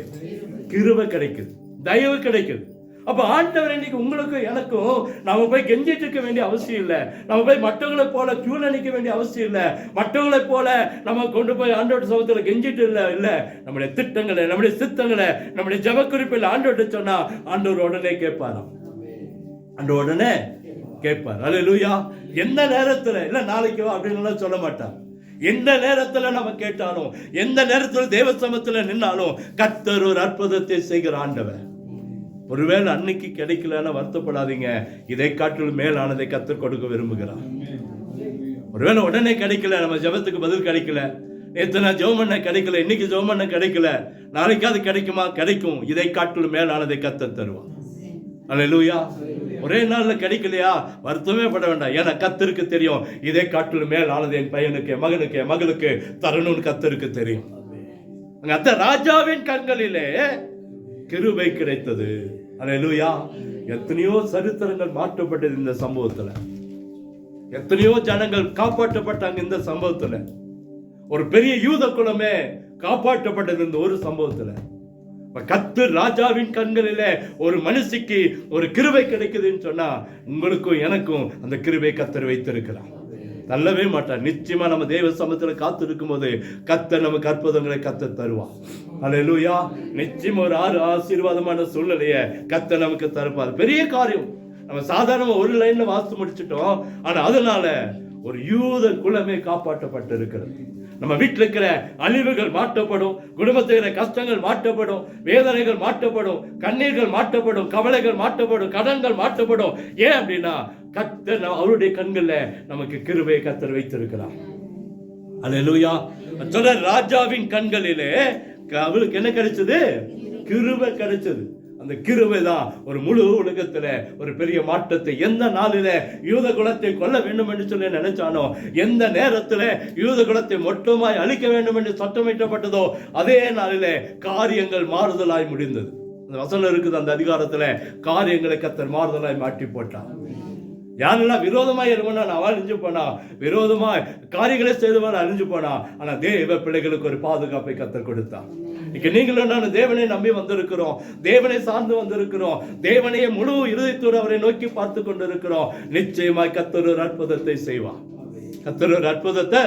கிருபை கிடைக்குது, தயவு கிடைக்குது. அப்ப ஆண்டவர் இன்னைக்கு உங்களுக்கும் எனக்கும் நாம போய் கெஞ்சிட்டு இருக்க வேண்டிய அவசியம் இல்லை. நம்ம போய் மற்றவங்களை போல கியூல நிற்க வேண்டிய அவசியம் இல்லை. மற்றவங்களை போல நம்ம கொண்டு போய் ஆண்டோட சமூகத்துல கெஞ்சிட்டு இல்ல. நம்முடைய திட்டங்களை, நம்முடைய சித்தங்களை, நம்முடைய ஜெப குறிப்பில் ஆண்டோட சொன்னா ஆண்டவர் உடனே கேட்பாராம். ஆண்டவர் உடனே கேட்பார். அல்லேலூயா. எந்த நேரத்துல இல்ல நாளைக்கு அப்படின்னு சொல்ல மாட்டார். எந்த நேரத்துல நம்ம கேட்டாலும், எந்த நேரத்துல தேவ சமூகத்துல நின்னாலும் கர்த்தர் ஒரு அற்புதத்தை செய்கிற ஆண்டவர். ஒருவேளை அன்னைக்கு கிடைக்கலன்னா வருத்தப்படாதீங்க, இதை காட்டிலும் மேலானதை கர்த்தர் கொடுக்க விரும்புகிறார். ஒருவேளை உடனே கிடைக்கல, நம்ம ஜெபத்துக்கு பதில் கிடைக்கல, நேற்று நான் ஜெபம் பண்ண கிடைக்கல, இன்னைக்கு ஜெபம் பண்ண கிடைக்கல, நாளைக்கு அது கிடைக்குமா? கிடைக்கும். இதை காட்டிலும் மேலானதை கர்த்தர் தருவார். அல்லேலூயா. ஒரே நாள்ல கிடைக்கலையா, வருத்தமே பட வேண்டாம். ஏன்னா கர்த்தருக்கு தெரியும், இதை காட்டிலும் மேலானது என் பையனுக்கு, மகனுக்கு, மகளுக்கு தரணும்னு கர்த்தருக்கு தெரியும். அங்க ராஜாவின் கண்களிலே கிருபை கிடைத்தது. அல்லேலூயா. எத்தனையோ சரித்திரங்கள் மாற்றப்பட்டது இந்த சம்பவத்துல, எத்தனையோ ஜனங்கள் காப்பாற்றப்பட்டாங்க இந்த சம்பவத்துல. ஒரு பெரிய யூத குலமே காப்பாற்றப்பட்டது இந்த ஒரு சம்பவத்துல. கர்த்தர் ராஜாவின் கண்களிலே ஒரு மனுஷிக்கு ஒரு கிருபை கிடைக்குதுன்னு சொன்னா, உங்களுக்கும் எனக்கும் அந்த கிருபை கர்த்தர் வைத்திருக்கிறார். தள்ளவே மாட்டார். நிச்சயமா நம்ம தேவ சமூகத்துல காத்து இருக்கும் போது கர்த்தர் நமக்கு அற்புதங்களை கர்த்தர் தருவார். அல்லேலூயா. நிச்சயமா ஒரு ஆசீர்வாதமான சூழ்நிலையை கர்த்தர் நமக்கு தருப்பார். பெரிய காரியம். நம்ம சாதாரண ஒரு லைன்ல வாசித்து முடிச்சிட்டோம். ஆனா அதனால ஒரு யூத குலமே காப்பாற்றப்பட்டு இருக்கிறது. நம்ம வீட்டில் இருக்கிற அழிவுகள் மாற்றப்படும், குடும்பத்தில் இருக்கிற கஷ்டங்கள் மாற்றப்படும், வேதனைகள் மாற்றப்படும், கண்ணீர்கள் மாற்றப்படும், கவலைகள் மாற்றப்படும், கடன்கள் மாற்றப்படும். ஏன் அப்படின்னா கர்த்தர் அவருடைய கண்கள்ல நமக்கு கிருபையை கர்த்தர் வைத்திருக்கிறார். அல்லேலூயா. சொல்ற ராஜாவின் கண்களிலே அவளுக்கு என்ன கிடைச்சது? கிருபை கிடைச்சது. அந்த கிருபை தான் ஒரு முழு உலகத்துல ஒரு பெரிய மாற்றத்தை, எந்த நாளில யூத குலத்தை கொல்ல வேண்டும் என்று சொல்லி நினைச்சானோ, எந்த நேரத்துல யூத குலத்தை மொத்தமாய் அழிக்க வேண்டும் என்று சட்டமிட்டப்பட்டதோ, அதே நாளில காரியங்கள் மாறுதலாய் முடிந்தது. அந்த வசனம் இருக்குது, அந்த அதிகாரத்துல காரியங்களை கர்த்தர் மாறுதலாய் மாற்றி போட்டார். யாரெல்லாம் விரோதமாய் இருவனா அவள் அழிஞ்சு போனா, விரோதமாய் காரியங்களை செய்தவள் அழிஞ்சு போனா. ஆனா தேவ பிள்ளைகளுக்கு ஒரு பாதுகாப்பை கர்த்தர் கொடுத்தார். இன்னைக்கு நீங்களும் நான் தேவனை நம்பி வந்திருக்கிறோம், தேவனை சார்ந்து வந்திருக்கிறோம், தேவனையே முழு இருதயத்தோடு அவரை நோக்கி பார்த்து கொண்டிருக்கிறோம். நிச்சயமாய் கர்த்தர் ஒரு அற்புதத்தை செய்வார், கர்த்தர் ஒரு அற்புதத்தை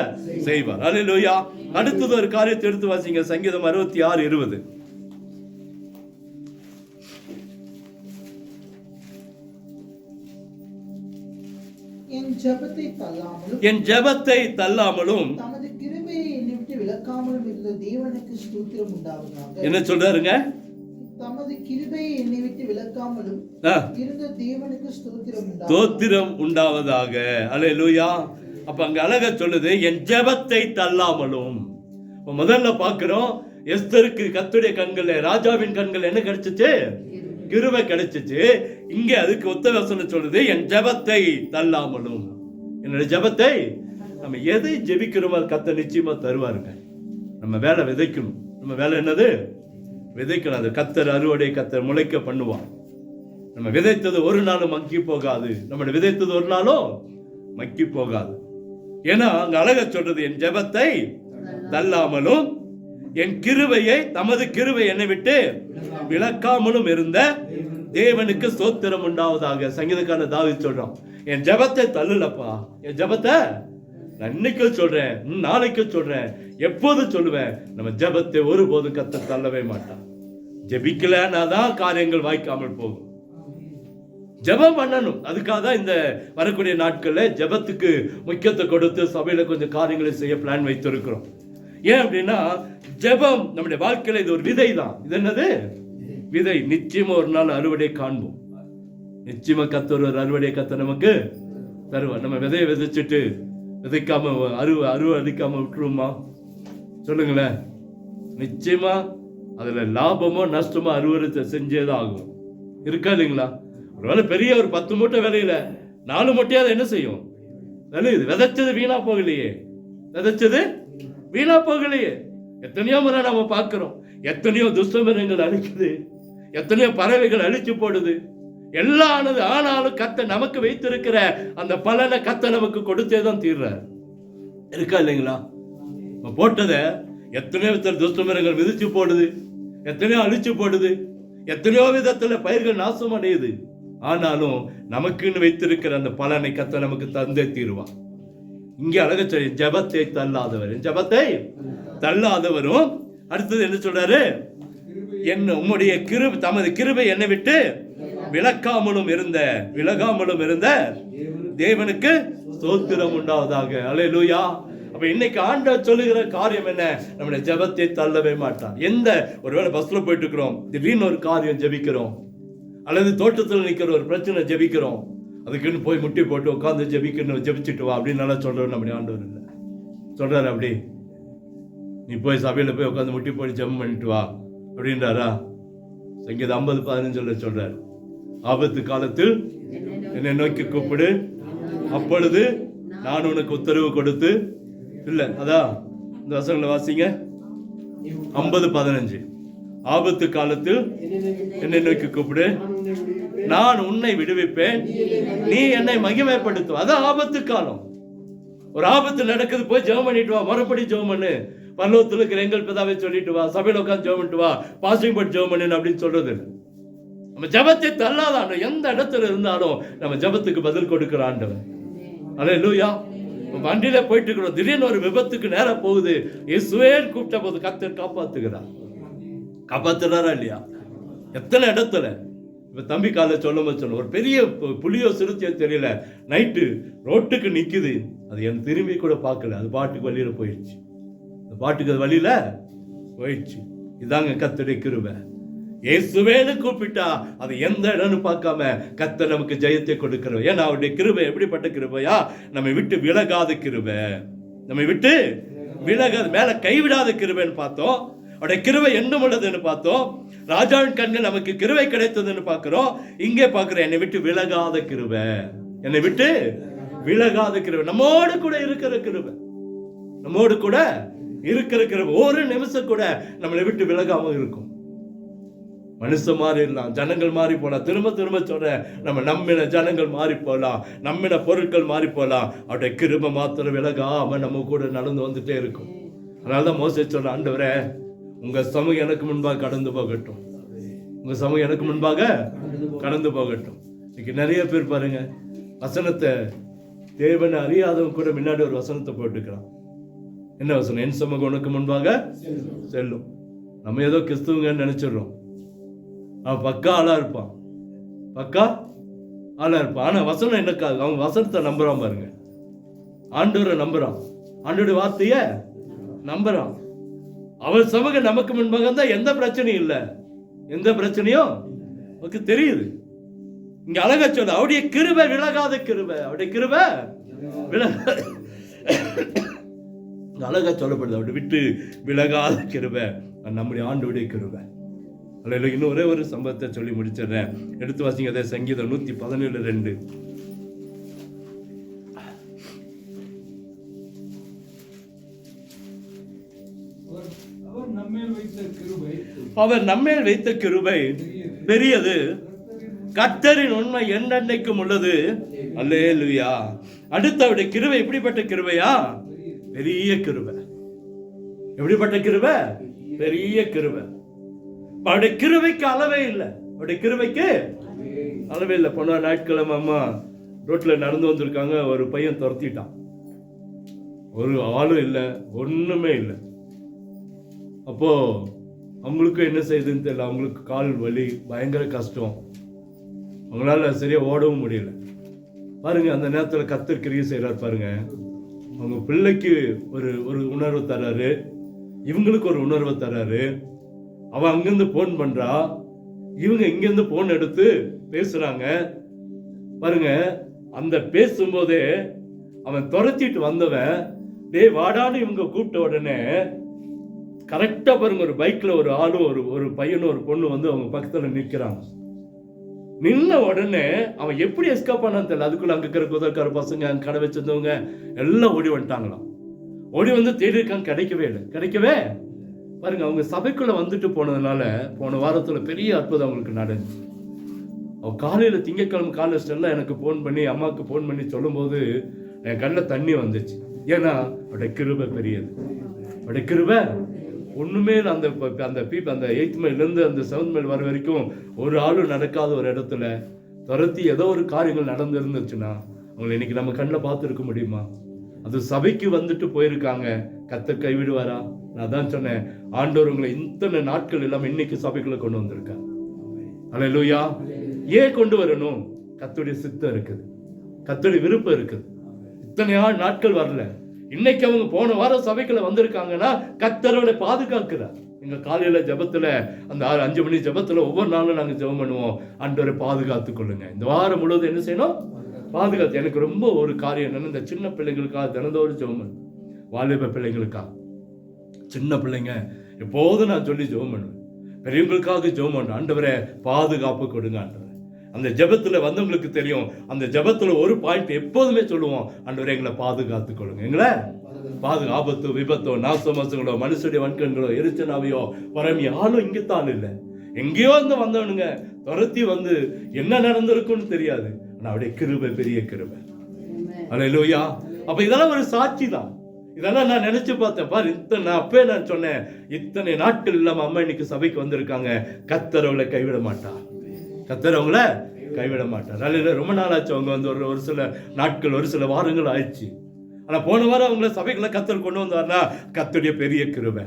செய்வார். அல்லேலூயா. அடுத்தது ஒரு காரியத்தை எடுத்து வாசிங்க, சங்கீதம் 66:20. என் ஜெபத்தை தள்ளாமலும் தமது கிருபையை என்னை விட்டு விலக்காமலும் இருந்த தேவனுக்கு ஸ்தோத்திரம் உண்டாவதாக. என்ன சொல்றாருங்க? தமது கிருபையை என்னை விட்டு விலக்காமலும் இருந்த தேவனுக்கு ஸ்தோத்திரம் உண்டாவதாக. அல்லேலூயா. அப்ப அங்க அழகா சொல்லுது, என் ஜெபத்தை தள்ளாமலும். முதல்ல பார்க்கிறோம், எஸ்தருக்கு கர்த்தருடைய கண்கள், ராஜாவின் கண்கள் என்ன கிடைச்சிச்சு? கிருபை கிடைச்சிச்சு. இங்க அதுக்கு ஒத்த வசனம் சொல்லுது, என் ஜெபத்தை தள்ளாமலும். என்னோட ஜெபத்தை, நம்ம எதை ஜெபிக்கிறோமோ கர்த்தர் நிச்சயமா தருவாருங்க. நம்ம வேலை விதைக்கணும். நம்ம வேலை என்னது? விதைக்கணும். அது கர்த்தர் அறுவடை, கர்த்தர் முளைக்க பண்ணுவான். நம்ம விதைத்தது ஒரு நாளும் மக்கி போகாது. நம்ம விதைத்தது ஒரு நாளும் மக்கி போகாது. ஏன்னா அங்க அழகா சொல்றது, என் ஜெபத்தை தள்ளாமலும் என் கிருபையை, தமது கிருபை என்னை விட்டு விலக்காமலும் இருந்த தேவனுக்கு ஸ்தோத்திரம் உண்டாவதாக. சங்கீதக்காரன் தாவீது சொல்றான், என் ஜெபத்தை தள்ளலப்பா, என் ஜெபத்தை நான் இன்னைக்கு சொல்றேன், நாளைக்கு சொல்றேன், எப்போது சொல்லுவேன். நம்ம ஜெபத்தை ஒருபோதும் கர்த்தர் தள்ளவே மாட்டான். ஜெபிக்கலன்னா தான் காரியங்கள் வாய்க்காமல் போகும். ஜெபம் பண்ணணும். அதுக்காக தான் இந்த வரக்கூடிய நாட்கள்ல ஜெபத்துக்கு முக்கியத்துவம் கொடுத்து சபையில கொஞ்சம் காரியங்களை செய்ய பிளான் வைத்திருக்கிறோம். ஏன் அப்படின்னா, ஜெபம் நம்முடைய வாழ்க்கையில இது ஒரு விதை தான். இது என்னது? விதை. நிச்சயமா ஒரு நாள் அறுவடை காண்போம். நிச்சயமா கர்த்தர் ஒரு அறுவடை கர்த்தர் நமக்கு தருவார். நம்ம விதையை விதைச்சிட்டு விதைக்காம அறுவடைக்காம விட்டுருமா? சொல்லுங்களேன். நிச்சயமா அதுல லாபமோ நஷ்டமோ அறுவடை செஞ்சேதான் ஆகும். இருக்கா இல்லைங்களா? ஒருவேளை பெரிய ஒரு 10 மூட்டை விலையில 4 மூட்டையாவது என்ன செய்யும்? விளையுது. விதைச்சது வீணா போகலையே, விதைச்சது வீணா போகலையே. எத்தனையோ முறை நாம பார்க்கிறோம், எத்தனையோ துஷ்டமிருகங்கள் அழிக்குது, எத்தனையோ பறவைகள் அழிச்சு போடுது, எல்லாம் ஆனது. ஆனாலும் கர்த்தர் நமக்கு வைத்திருக்கிற அந்த பலனை கர்த்தர் நமக்கு கொடுத்தே தான் தீர்றார். இருக்கா இல்லைங்களா? போட்டதை எத்தனையோ துஷ்டமிருகங்கள் விதிச்சு போடுது, எத்தனையோ அழிச்சு போடுது, எத்தனையோ விதத்துல பயிர்கள் நாசம் அடையுது. ஆனாலும் நமக்குன்னு வைத்திருக்கிற அந்த பலனை கர்த்தர் நமக்கு தந்தே தீருவான். இங்கே அழக சொல்லி, ஜெபத்தை தள்ளாதவர், ஜெபத்தை தள்ளாதவரும். அடுத்தது என்ன சொல்றாரு? என்ன உம்முடைய கிருபை, தமது கிருபை என்னை விட்டு விலக்காமலும் இருந்த தேவனுக்கு ஸ்தோத்திரம் உண்டாவதாக. அல்லேலூயா. அப்ப இன்னைக்கு ஆண்டவர் சொல்லுகிற காரியம் என்ன? நம்முடைய ஜெபத்தை தள்ளவே மாட்டான். எந்த ஒருவேளை பஸ்ல போயிட்டு இருக்கிறோம், திடீர்னு ஒரு காரியம் ஜெபிக்கிறோம், அல்லது தோட்டத்தில் நிற்கிற ஒரு பிரச்சனை ஜெபிக்கிறோம், அதுக்குன்னு போய் முட்டி போட்டு உட்காந்து ஜெபிக்கணும், ஜெபிச்சுட்டு வா அப்படின்னு நல்லா சொல்றோம். நம்முடைய ஆண்டவர் இல்லை சொல்றாரு, அப்படி நீ போய் சபையில போய் உட்காந்து முட்டி போய் ஜெபம் பண்ணிட்டு வா அப்படின்றாரா? சங்கீதம் 50:15 சொல்றாரு, ஆபத்து காலத்தில் என்னை நோக்கி கூப்பிடு, அப்பொழுது நான் உனக்கு உத்தரவு கொடுத்து. இல்ல அதான் இந்த வசனங்களை வாசிங்க. 50:15 ஆபத்து காலத்தில் என்னை நோக்கி கூப்பிடு, நான் உன்னை விடுவிப்பேன், நீ என்னை மகிமைப்படுத்துவ. அதான் ஆபத்து காலம். ஒரு ஆபத்து நடக்குது, போய் ஜெபம் பண்ணிட்டு வா, மறுபடி ஜெபம் பண்ணு, பரலோகத்தில் இருக்கிற எங்கள் பிதாவை சொல்லிட்டு வா, சபையில உட்காந்து ஜெபம் பண்ணிட்டு வா, பாசிங் போட்டு ஜெபம் பண்ணு அப்படின்னு சொல்றது. நம்ம ஜெபத்தை தள்ளாத எந்த இடத்துல இருந்தாலும் நம்ம ஜெபத்துக்கு பதில் கொடுக்கிற ஆண்டவர். அல்லேலூயா. வண்டியில போயிட்டு இருக்கிறோம், திடீர்னு ஒரு விபத்துக்கு நேரம் போகுது, இயேசுவே கூப்பிட்ட போது கர்த்தர் காப்பாத்துகிறார். காப்பாத்துறாரா இல்லையா? எத்தனை இடத்துல. இப்ப தம்பி கால சொல்ல ஒரு பெரிய புலியோ சிறுத்தையோ தெரியல, நைட்டு ரோட்டுக்கு நிக்குது, அது என் திரும்பி கூட பார்க்கல, அது பாட்டுக்கு வழியில போயிடுச்சு, அது பாட்டுக்கு அது வழியில போயிடுச்சு. இதாங்க கர்த்தருடைய கிருபை. இயேசுவேன்னு கூப்பிட்டா அது எந்த இடம்னு பார்க்காம கர்த்தர் நமக்கு ஜெயத்தை கொடுக்கிறவர். ஏன்னா அவருடைய கிருபை எப்படிப்பட்ட கிருபையா? நம்மை விட்டு விலகாத கிருபை, நம்மை விட்டு விலகாத, மேல கைவிடாத கிருபைன்னு பார்த்தோம். அவருடைய கிருபை என்னும் உள்ளதுன்னு பார்த்தோம். ராஜாவின் கண்ணில் நமக்கு கிருபை கிடைத்ததுன்னு பார்க்கிறோம். இங்கே பார்க்கிறோம் என்னை விட்டு விலகாத கிருபை, என்னை விட்டு விலகாத கிருபை, நம்மோடு கூட இருக்கிற கிருபை, நம்மோடு கூட இருக்கிற கிருபை ஒரு நிமிஷம் கூட நம்மளை விட்டு விலகாம இருக்கும். மனுஷன் மாறிடலாம், ஜனங்கள் மாறி போகலாம். திரும்ப திரும்ப சொல்றேன், நம்ம நம்பின ஜனங்கள் மாறி போகலாம், நம்பின பொருட்கள் மாறி போகலாம். அவருடைய கிருபை மாத்திரம் விலகாம நம்ம கூட நடந்து வந்துட்டே இருக்கும். அதனாலதான் மோசே சொல்ற, ஆண்டவரே உங்க சமூகம் எனக்கு முன்பாக கடந்து போகட்டும், உங்க சமூகம் எனக்கு முன்பாக கடந்து போகட்டும். இன்னைக்கு நிறைய பேர் பாருங்க, வசனத்தை தேவனை அறியாதவங்க கூட முன்னாடி ஒரு வசனத்தை போட்டுக்கிறான். என்ன வசனம்? என் சமூகம் உனக்கு முன்பாக செல்லும். நம்ம ஏதோ கிறிஸ்துவங்கன்னு நினைச்சிடுறோம். அவன் பக்கா ஆளா இருப்பான், பக்கா ஆளா இருப்பான். ஆனா வசனம் என்னக்காக? அவன் வசனத்தை நம்புறான் பாருங்க, ஆண்டவரை நம்புறான், ஆண்டோட வார்த்தைய நம்புறான். அவன் சமூகம் நமக்கு முன்பாக இருந்தா எந்த பிரச்சனையும் இல்லை, எந்த பிரச்சனையும் நமக்கு தெரியுது. இங்க அழகா சொல்ல, அவருடைய கிருபை விலகாத கிருபை, அவருடைய கிருபை விலகாத, அழகா சொல்லப்படுது, அவருடைய விட்டு விலகாத கிருபை நம்முடைய ஆண்டவருடைய கிருபை. அல்ல, இன்னும் ஒரே ஒரு சம்பவத்தை சொல்லி முடிச்சிடுறேன். எடுத்து வாசிங்க, அதை சங்கீதம் 117:2. அவர் நம்மேல் வைத்த கிருபை பெரியது, கர்த்தரின் உண்மை என்னென்னைக்கும் உள்ளது. அல்லேலூயா. அடுத்து அவருடைய கிருபை எப்படிப்பட்ட கிருபையா? பெரிய கிருபை. எப்படிப்பட்ட கிருபை? பெரிய கிருபை. அவருடைய கிருபைக்கு அளவே இல்லை, அவருடைய கிருபைக்கு அளவே இல்லை. போன ஞாயிற்றுக்கிழமை அம்மா ரோட்ல நடந்து வந்திருக்காங்க, ஒரு பையன் துரத்திட்டான், ஒரு ஆளும் இல்லை, ஒண்ணுமே இல்லை. அப்போ அவங்களுக்கு என்ன செய்யுதுன்னு தெரியல, அவங்களுக்கு கால் வலி, பயங்கர கஷ்டம், அவங்களால சரியா ஓடவும் முடியல. பாருங்க, அந்த நேரத்தில் கர்த்தர் கிரியை செய்யறாரு பாருங்க. அவங்க பிள்ளைக்கு ஒரு உணர்வு தர்றாரு, இவங்களுக்கு ஒரு உணர்வை தர்றாரு. அவன் அங்கிருந்து போன் பண்றா, இவங்க இங்கிருந்து போன் எடுத்து பேசுறாங்க பாருங்க. அந்த பேசும்போதே அவன் துரத்திட்டு வந்தவன், டேய் வாடான்னு இவங்க கூப்பிட்ட உடனே கரெக்டா பாருங்க, ஒரு பைக்ல ஒரு ஆளும் ஒரு பையனும் ஒரு பொண்ணு வந்து அவங்க பக்கத்துல நிற்கிறாங்க. நின்ன உடனே அவன் எப்படி எஸ்கேப் பண்ணான்னு தெரியல. அதுக்குள்ள அங்க இருக்கிற குதிரைக்கார பசங்க, அங்க கடை வச்சிருந்தவங்க எல்லாம் ஓடி வந்துட்டாங்களாம். ஓடி வந்து தேடி இருக்காங்க, கிடைக்கவே இல்லை, கிடைக்கவே. பாருங்க, அவங்க சபைக்குள்ள வந்துட்டு போனதுனால போன வாரத்துல பெரிய அற்புதம் அவங்களுக்கு நடந்துச்சு. அவ காலையில திங்கட்கிழமை காலை ஸ்டெல்லாம் எனக்கு போன் பண்ணி, அம்மாவுக்கு போன் பண்ணி சொல்லும் போது என் கண்ணில் தண்ணி வந்துச்சு. ஏன்னா அவருடைய கிருபை பெரியது, அவருடைய கிருபை ஒண்ணுமே அந்த 8th மைல்லேருந்து அந்த 7th மைல் வர வரைக்கும் ஒரு ஆளும் நடக்காத ஒரு இடத்துல துரத்தி ஏதோ ஒரு காரியங்கள் நடந்து இருந்துச்சுன்னா அவங்களை இன்னைக்கு நம்ம கண்ணில் பார்த்து இருக்க முடியுமா? அது சபைக்கு வந்துட்டு போயிருக்காங்க, கர்த்தர் கைவிடுவாரா? நான் தான் சொன்னேன், ஆண்டவர் உங்களை இத்தனை நாட்கள் இல்லாம இன்னைக்கு சபைக்குள்ள கொண்டு வந்திருக்காங்க. அல்லேலூயா. ஏன் கொண்டு வரணும்? கர்த்தருடைய சித்தம் இருக்குது, கர்த்தருடைய விருப்பம் இருக்குது. இத்தனை நாட்கள் வரல, இன்னைக்கு அவங்க போன வாரம் சபைக்குள்ள வந்திருக்காங்கன்னா கர்த்தரோட பாதுகாக்கிறார். எங்க காலையில ஜெபத்துல அந்த 5 மணி ஜெபத்துல ஒவ்வொரு நாளும் நாங்க ஜெபம் பண்ணுவோம், ஆண்டவரை பாதுகாத்துக் கொள்ளுங்க. இந்த வாரம் முழுவதும் என்ன செய்யணும்? பாதுகாத்து. எனக்கு ரொம்ப ஒரு காரியம் என்னன்னு, இந்த சின்ன பிள்ளைங்களுக்காக தினந்தோறும் ஜெபம், வாலிப பிள்ளைங்களுக்கா, சின்ன பிள்ளைங்க எப்போதும் நான் சொல்லி ஜெபம் பண்ணுவேன். பெரியவங்களுக்காக ஜெபம் பண்ணுறேன், ஆண்டவரே பாதுகாப்பு கொடுங்க ஆண்டவரே. அந்த ஜெபத்துல வந்தவங்களுக்கு தெரியும், அந்த ஜெபத்துல ஒரு பாயிண்ட் எப்போதுமே சொல்லுவோம், ஆண்டவரே எங்களை பாதுகாத்துக் கொள்ளுங்க, எங்களை ஆபத்து விபத்தோ நாசமாசங்களோ மனுஷனுடைய வன்கண்களோ எரிச்சனாவையோ பரமி ஆளும் இங்கத்தான் இல்லை, எங்கேயோ இருந்து வந்தவனுங்க துரத்தி வந்து என்ன நடந்திருக்கும்னு தெரியாது. ஆனா அவருடைய கிருபை பெரிய கிருபை. அல்லேலூயா. அப்ப இதெல்லாம் ஒரு சாட்சி தான். இதெல்லாம் நான் நினைச்சு பார்த்தேன் பாரு. அப்பவே நான் சொன்னேன், இத்தனை நாட்கள் இல்லாம அம்மா இன்னைக்கு சபைக்கு வந்திருக்காங்க. கர்த்தர் அவங்களை கைவிட மாட்டார், கர்த்தர் அவங்கள கைவிட மாட்டார். அல்ல, ரொம்ப நாள் ஆச்சு அவங்க வந்து ஒரு சில நாட்கள், ஒரு சில வாரங்கள் ஆயிடுச்சு. ஆனா போன வாரம் அவங்கள சபைக்குள்ள கர்த்தர் கொண்டு வந்தார்னா கர்த்தருடைய பெரிய கிருபை.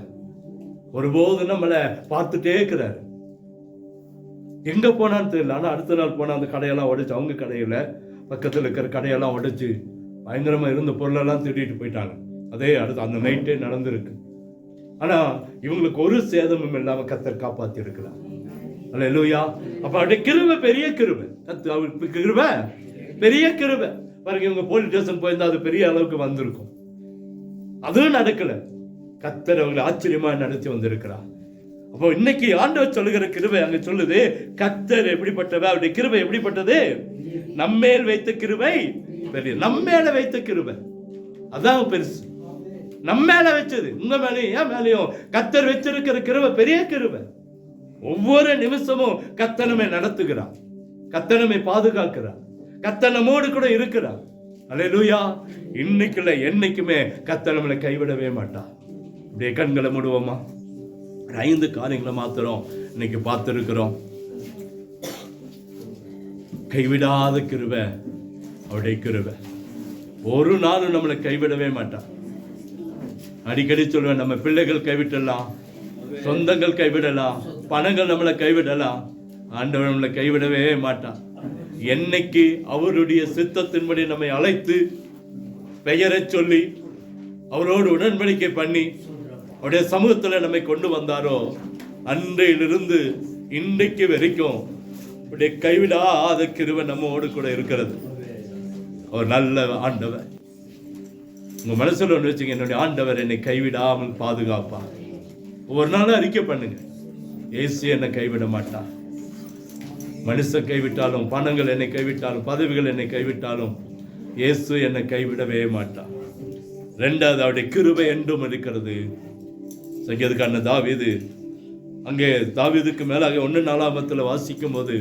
ஒருபோது நம்மளை பார்த்துட்டே இருக்கிறாரு, எங்க போனான்னு தெரியல. ஆனா அடுத்த நாள் போனா அந்த கடையெல்லாம் உடைச்சு, அவங்க கடையில பக்கத்துல இருக்கிற கடையெல்லாம் உடைச்சு பயங்கரமா இருந்த பொருளெல்லாம் திருடிட்டு போயிட்டாங்க. அதே அடுத்து அந்த நைட்டே நடந்திருக்கு. ஆனா இவங்களுக்கு ஒரு சேதமும் இல்லாம கர்த்தர் காப்பாத்தி இருக்கிறார். அல்லேலூயா. அப்ப அவருடைய கிருபை பெரிய கிருபை, கிருபை பெரிய கிருபை. பாருங்க, இவங்க போலீஸ் ஸ்டேஷன் போயிருந்தா அது பெரிய அளவுக்கு வந்திருக்கும், அதுவும் நடக்கல. கர்த்தர் அவங்களை ஆச்சரியமா நடத்தி வந்திருக்கிறார். அப்போ இன்னைக்கு ஆண்டவர் சொல்லுகிற கிருபை அங்க சொல்லுது, கர்த்தர் எப்படிப்பட்டவ, அவருடைய கிருபை எப்படிப்பட்டது? நம்மேல் வைத்த கிருபை பெரிய. நம்மேல வைத்த கிருபை அதான் பெருசு. நம்ம மேல வச்சது, உங்க மேலேயும் என் மேலேயும் கர்த்தர் வச்சிருக்கிற கிருபை பெரிய கிருபை. ஒவ்வொரு நிமிஷமும் கர்த்தர் நம்மை நடத்துகிறார், கர்த்தர் நம்மை பாதுகாக்கிறார், கர்த்தர் நம்மோடு கூட இருக்கிறார். அல்லேலூயா. இன்னைக்குள்ள என்னைக்குமே கர்த்தர் நம்மளை கைவிடவே மாட்டார். இப்படியே கண்களை மூடுவோமா? 5 காரியங்களை மாத்திரம் இன்னைக்கு பார்த்திருக்கிறோம். கைவிடாத கிருபை அவருடைய கிருபை. ஒரு நாளும் நம்மளை கைவிடவே மாட்டார். அடிக்கடி சொல்லுவேன், நம்ம பிள்ளைகள் கைவிடலாம், சொந்தங்கள் கைவிடலாம், பணங்கள் நம்மளை கைவிடலாம், ஆண்டவர் நம்மளை கைவிடவே மாட்டார். என்னைக்கு அவருடைய சித்தத்தின்படி நம்மை அழைத்து பெயரை சொல்லி அவரோடு உடன்படிக்கை பண்ணி அவருடைய சமூகத்தில் நம்மை கொண்டு வந்தாரோ, அன்றையிலிருந்து இன்றைக்கு வரைக்கும் அவருடைய கைவிடாத கிருபை நம்மோடு கூட இருக்கிறது. அவர் நல்ல ஆண்டவர். உங்க மனசுல ஒன்று வச்சுங்க, என்னுடைய ஆண்டவர் என்னை கைவிடாமல் பாதுகாப்பார். ஒவ்வொரு நாளும் அறிக்கை பண்ணுங்க, இயேசு என்னை கைவிட மாட்டார். மனுஷன் கைவிட்டாலும், பணங்கள் என்னை கைவிட்டாலும், பதவிகள் என்னை கைவிட்டாலும், இயேசு என்னை கைவிடவே மாட்டார். 2வது, அவருடைய கிருபை என்றும் இருக்கிறது. சங்கீதக்காரன தாவீது அங்கே தாவீதுக்கு மேலாக 1:4 வாசிக்கும் போது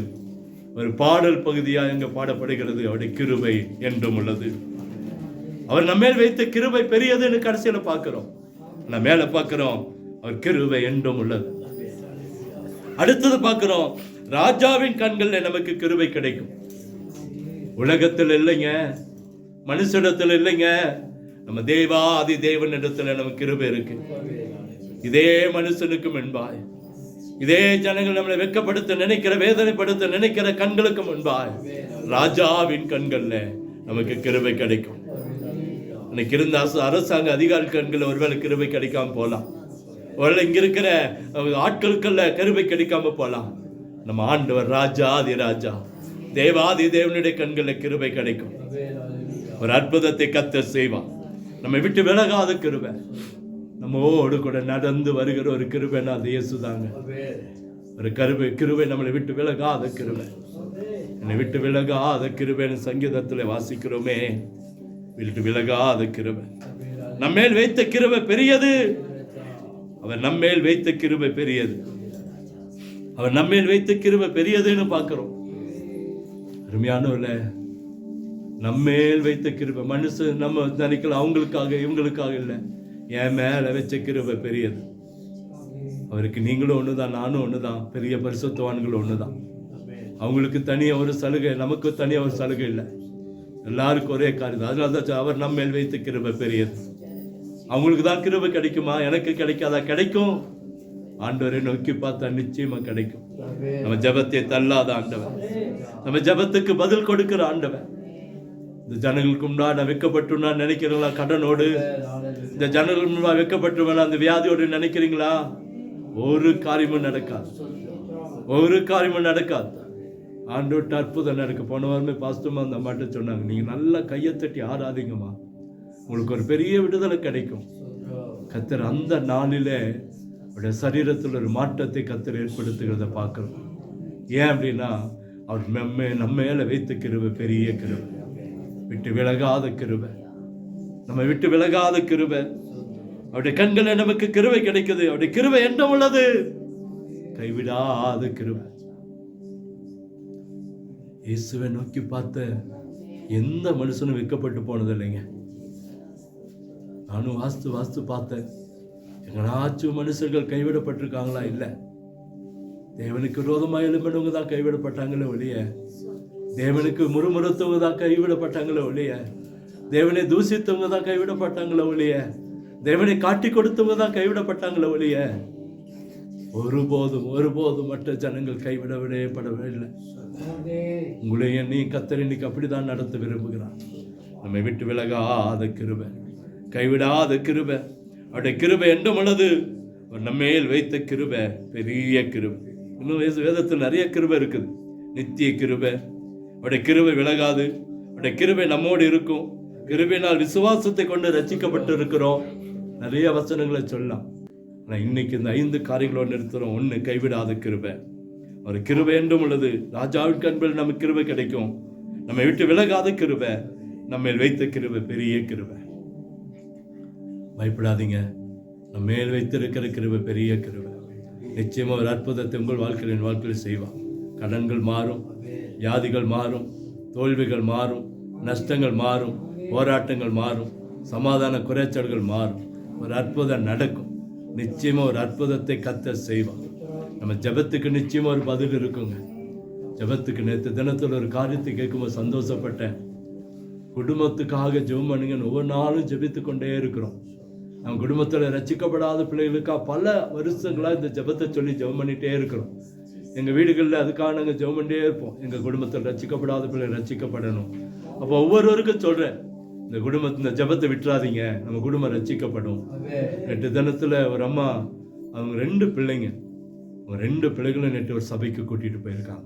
ஒரு பாடல் பகுதியாக அங்கே பாடப்படுகிறது, அவருடைய கிருபை என்றும் உள்ளது. அவர் நம்ம மேல் வைத்த கிருபை பெரியதுன்னு கடைசியில பார்க்கிறோம். நம்ம மேல பார்க்கிறோம், அவர் கிருபை என்றும் உள்ளது. அடுத்தது பார்க்கிறோம், ராஜாவின் கண்கள்ல நமக்கு கிருபை கிடைக்கும். உலகத்தில் இல்லைங்க, மனுஷிடத்தில் இல்லைங்க, நம்ம தேவாதி தேவன் இடத்துல நமக்கு கிருபை இருக்கு. இதே மனுஷனுக்கு முன்பாய், இதே ஜனங்கள் நம்மளை வெட்கப்படுத்த நினைக்கிற, வேதனைப்படுத்த நினைக்கிற கண்களுக்கு முன்பாய் ராஜாவின் கண்கள்ல நமக்கு கிருபை கிடைக்கும். இன்னைக்கு இருந்த அரசாங்க அதிகாரி கண்கள் ஒருவேளை கிருபை கிடைக்காம போலாம், ஒருவேளை இங்க இருக்கிற ஆட்களுக்கல்ல கிருபை கிடைக்காம போலாம். நம்ம ஆண்டவர் ராஜாதி ராஜா தேவாதி தேவனுடைய கண்களில் கிருபை கிடைக்கும். ஒரு அற்புதத்தை கர்த்தர் செய்வார். நம்மை விட்டு விலகாத கிருபை, நம்மோடு கூட நடந்து வருகிற ஒரு கிருபைன்னா அது இயேசுதாங்க. ஒரு கிருபை நம்மளை விட்டு விலகாத கிருபை, என்னை விட்டு விலகாத கிருபைன்னு சங்கீதத்தில் வாசிக்கிறோமே. விட்டு விலகாத கிருபை, நம்மேல் வைத்த கிருபை பெரியது. அவர் நம்மேல் வைத்த கிருபை பெரியது. அவர் நம்மேல் வைத்த கிருபை பெரியதுன்னு பார்க்கிறோம். அருமையானவர்ல, நம்மேல் வைத்த கிருபை மனுஷன் நம்ம நினைக்கலாம் அவங்களுக்காக இவங்களுக்காக இல்லை, என் மேல வச்ச கிருபை பெரியது. அவருக்கு நீங்களும் ஒண்ணுதான், நானும் ஒண்ணுதான், பெரிய பரிசுத்தவான்களும் ஒண்ணுதான். அவங்களுக்கு தனியாக ஒரு சலுகை, நமக்கு தனியாக ஒரு சலுகை இல்லை, எல்லாருக்கும் ஒரே காரியம். அதனால்தான் அவர் நம்ம மேல் வைத்த கிருபை பெரியது. அவங்களுக்கு தான் கிருபை கிடைக்குமா? எனக்கு கிடைக்காதா? கிடைக்கும். ஆண்டவரை நோக்கி பார்த்தா நிச்சயமா கிடைக்கும். நம்ம ஜெபத்தை தள்ளாத ஆண்டவர், நம்ம ஜெபத்துக்கு பதில் கொடுக்கிற ஆண்டவர். இந்த ஜனங்களுக்கு முன்னாடி நான் வைக்கப்பட்டுனா நினைக்கிறீங்களா? கடனோடு இந்த ஜனங்களுக்கு முன்னாடி வைக்கப்பட்டு அந்த வியாதியோடு நினைக்கிறீங்களா? ஒரு காரியமும் நடக்காது, ஒரு காரியமும் நடக்காது. ஆண்டோட்ட அற்புதம் நடக்க. போன வாரமே பாஸ்டர்மா அந்த அம்மாட்ட சொன்னாங்க, நீங்க நல்லா கையை தட்டி ஆராதிங்கம்மா, உங்களுக்கு ஒரு பெரிய விடுதலை கிடைக்கும். கர்த்தர் அந்த நாளிலே அவருடைய சரீரத்தில் ஒரு மாற்றத்தை கர்த்தர் ஏற்படுத்துகிறத பார்க்கிறோம். ஏன் அப்படின்னா அவர் நம்ம மேல வைத்த கிருபை பெரிய கிருபை, விட்டு விலகாத கிருபை, நம்ம விட்டு விலகாத கிருபை. அவருடைய கண்களில் நமக்கு கிருபை கிடைக்குது. அவருடைய கிருபை என்ன உள்ளது? கைவிடாத கிருபை. இயேசுவை நோக்கி பார்த்த எந்த மனுஷனும் வெட்கப்பட்டு போனது இல்லைங்க. நானும் வாஸ்து பார்த்தேன், எங்கனாச்சும் மனுஷர்கள் கைவிடப்பட்டிருக்காங்களா? இல்லை. தேவனுக்கு விரோதமாக எழும்பினவங்க தான் கைவிடப்பட்டாங்களே ஒழிய, தேவனுக்கு முறுமுறுத்தவங்க தான் கைவிடப்பட்டாங்களே ஒழிய, தேவனை தூசித்தவங்க தான் கைவிடப்பட்டாங்களே ஒழிய, தேவனை காட்டி கொடுத்தவங்க தான் கைவிடப்பட்டாங்களே ஒழிய, ஒருபோதும் ஒருபோதும் மற்ற ஜனங்கள் கைவிடப்படவே இல்லை. உங்களையும் நீ கர்த்தர் இன்னைக்கு அப்படிதான் நடத்த விரும்புகிறார். நம்மை விட்டு விலகாத கிருபை, கைவிடாத கிருபை. அவருடைய கிருபை என்றும் உள்ளது. அவர் நம்மேல் வைத்த கிருபை பெரிய கிருபை. இன்னும் வேதத்தில் நிறைய கிருபை இருக்குது. நித்திய கிருபை, அவருடைய கிருபை விலகாது. அவருடைய கிருபை நம்மோடு இருக்கும். கிருபையினால் விசுவாசத்தை கொண்டு ரட்சிக்கப்பட்டு இருக்கிறோம். நிறைய வசனங்களை சொல்லலாம். ஆனால் இன்னைக்கு இந்த 5 காரியங்களோடு நிறுத்துறோம். 1, கைவிடாத கிருபை. ஒரு கிருபை என்றும் உள்ளது. ராஜாவின் கண்பில் நமக்கு கிருபை கிடைக்கும். நம்மை விட்டு விலகாத கிருபை, நம்ம வைத்த கிருபை பெரிய கிருபை. பயப்படாதீங்க, நம்ம மேல் வைத்திருக்கிற கிருபை பெரிய கிருபை. நிச்சயமாக ஒரு அற்புதத்தை உங்கள் வாழ்க்கையில் என் வாழ்க்கையில் செய்வார். கடன்கள் மாறும், வியாதிகள் மாறும், தோல்விகள் மாறும், நஷ்டங்கள் மாறும், போராட்டங்கள் மாறும், சமாதான குறைச்சல்கள் மாறும். ஒரு அற்புதம் நடக்கும். நிச்சயமாக ஒரு அற்புதத்தை கர்த்தர் செய்வார். நம்ம ஜெபத்துக்கு நிச்சயமாக ஒரு பதில் இருக்குங்க. ஜெபத்துக்கு நேற்று தினத்தில் ஒரு காரியத்தை கேட்கும்போது சந்தோஷப்பட்டேன். குடும்பத்துக்காக ஜெபம் பண்ணுங்கன்னு ஒவ்வொரு நாளும் ஜெபித்து கொண்டே இருக்கிறோம். நம்ம குடும்பத்தில் ரட்சிக்கப்படாத பிள்ளைகளுக்காக பல வருஷங்களாக இந்த ஜெபத்தை சொல்லி ஜெபம் பண்ணிகிட்டே இருக்கிறோம். எங்கள் வீடுகளில் அதுக்காக நாங்கள் ஜெபம் பண்ணிட்டே இருப்போம். எங்கள் குடும்பத்தில் ரட்சிக்கப்படாத பிள்ளைகள் ரட்சிக்கப்படணும். அப்போ ஒவ்வொருவருக்கும் சொல்கிறேன், இந்த ஜெபத்தை விட்டுறாதீங்க, நம்ம குடும்பம் ரட்சிக்கப்படும். 8 தினத்தில் ஒரு அம்மா, அவங்க 2 பிள்ளைங்க, அவங்க 2 பிள்ளைகளும் நேற்று ஒரு சபைக்கு கூட்டிகிட்டு போயிருக்காங்க.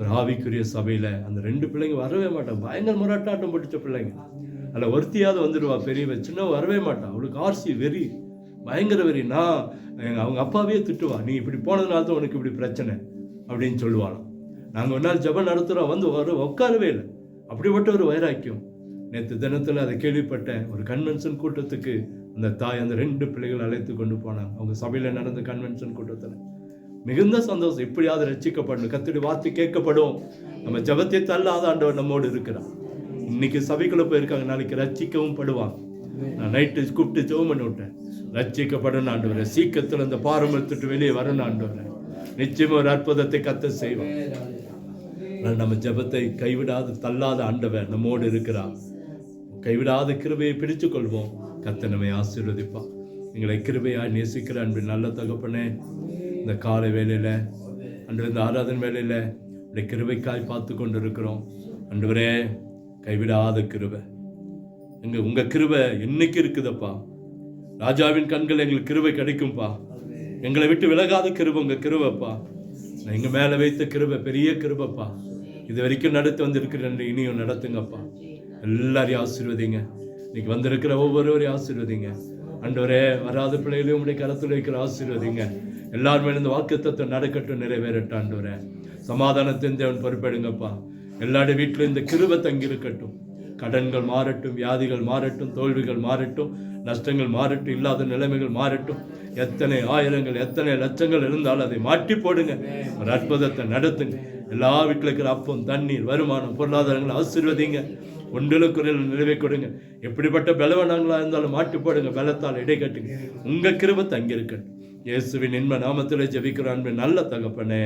ஒரு ஆவிக்குரிய சபையில் அந்த 2 பிள்ளைங்க வரவே மாட்டாங்க. பயங்கர முரட்டாட்டம் பிடிச்ச பிள்ளைங்க. அதில் ஒருத்தியாவது வந்துடுவா, பெரியவ. சின்ன வரவே மாட்டான். அவளுக்கு ஆர்சி வெறி, பயங்கர வெறி. அவங்க அப்பாவே திட்டுவா, நீ இப்படி போனதுனால தான் உனக்கு இப்படி பிரச்சனை அப்படின்னு சொல்லுவாளாம். நாங்கள் ஒரு நாள் ஜெபம் நடத்துகிறோம், வந்து உட்காரவே இல்லை. அப்படிப்பட்ட ஒரு வைராக்கியம். நேற்று தினத்தில் அதை கேள்விப்பட்டேன். ஒரு கன்வென்ஷன் கூட்டத்துக்கு அந்த தாய் அந்த 2 பிள்ளைகள் அழைத்து கொண்டு போனாங்க. அவங்க சபையில் நடந்த கன்வென்ஷன் கூட்டத்தில் மிகுந்த சந்தோஷம். எப்படியாவது ரட்சிக்கப்படணும், கர்த்தருடைய வார்த்தை கேட்கப்படும். நம்ம ஜெபத்தை தள்ளாத ஆண்டவர் நம்மோடு இருக்கிறார். இன்னைக்கு சபைக்குள்ள போயிருக்காங்க, நாளைக்கு ரட்சிக்கவும் படுவாங்க. நான் நைட்டு கூப்பிட்டு ஜெபம் பண்ணி விட்டேன், ரட்சிக்கப்படணும் ஆண்டவரே, சீக்கிரத்தில் அந்த பாரம்பரியத்துட்டு வெளியே வரணும் ஆண்டவரே. நிச்சயமா ஒரு அற்புதத்தை கர்த்தர் செய்வார். நம்ம ஜெபத்தை கைவிடாத தள்ளாத ஆண்டவர் நம்மோடு இருக்கிறார். கைவிடாத கிருபையை பிடிச்சு கொள்வோம். கர்த்தர் நம்மை ஆசீர்வதிப்பார். எங்களை கிருபையாய் நேசிக்கிற அன்பின் நல்ல தகப்பனே, இந்த காலை வேளையில் அன்று இந்த ஆராதனை வேளையில் இந்த கிருபைக்காய் பார்த்து கொண்டு இருக்கிறோம் ஆண்டவரே. கைவிடாத கிருபை உங்கள் கிருபை என்னைக்கு இருக்குதப்பா. ராஜாவின் கண்கள் எங்களுக்கு கிருபை கிடைக்கும்பா. எங்களை விட்டு விலகாத கிருபை உங்கள் கிருபைப்பா. எங்கள் மேலே வைத்த கிருபை பெரிய கிருபைப்பா. இது வரைக்கும் நடத்தி வந்திருக்கிறேன், இனியும் நடத்துங்கப்பா. எல்லாரையும் ஆசீர்வதிங்க. இன்னைக்கு வந்திருக்கிற ஒவ்வொருவரையும் ஆசீர்வதிங்க ஆண்டவரே. வராத பிள்ளைகளையும் உடைய கரத்தில் வைக்கிற ஆசீர்வதிங்க. எல்லாருமே இந்த வாக்குத்தத்தை நடக்கட்டும், நிறைவேறட்டும் ஆண்டவரே. சமாதானத்தின் தேவன் பொறுப்பெடுங்கப்பா. எல்லாருடைய வீட்டிலும் இந்த கிருபை தங்கி இருக்கட்டும். கடன்கள் மாறட்டும், வியாதிகள் மாறட்டும், தோல்விகள் மாறட்டும், நஷ்டங்கள் மாறட்டும், இல்லாத நிலைமைகள் மாறட்டும். எத்தனை ஆயிரங்கள் எத்தனை லட்சங்கள் இருந்தாலும் அதை மாற்றி போடுங்க. ஒரு அற்புதத்தை நடத்துங்க. எல்லா வீட்டில் இருக்கிற அப்பம், தண்ணீர், வருமானம், பொருளாதாரங்களை ஆசீர்வதிங்க. ஒன்றிலும் குறையில் நிறைவே கொடுங்க. எப்படிப்பட்ட பலவனாங்களா இருந்தாலும் மாற்றி போடுங்க. பலத்தால் இடை கட்டுங்க. உங்க கிருபை தங்கி இருக்கட்டும். இயேசுவின் இன்ப நாமத்திலே ஜெபிக்கிறோம் நல்ல தகப்பனே.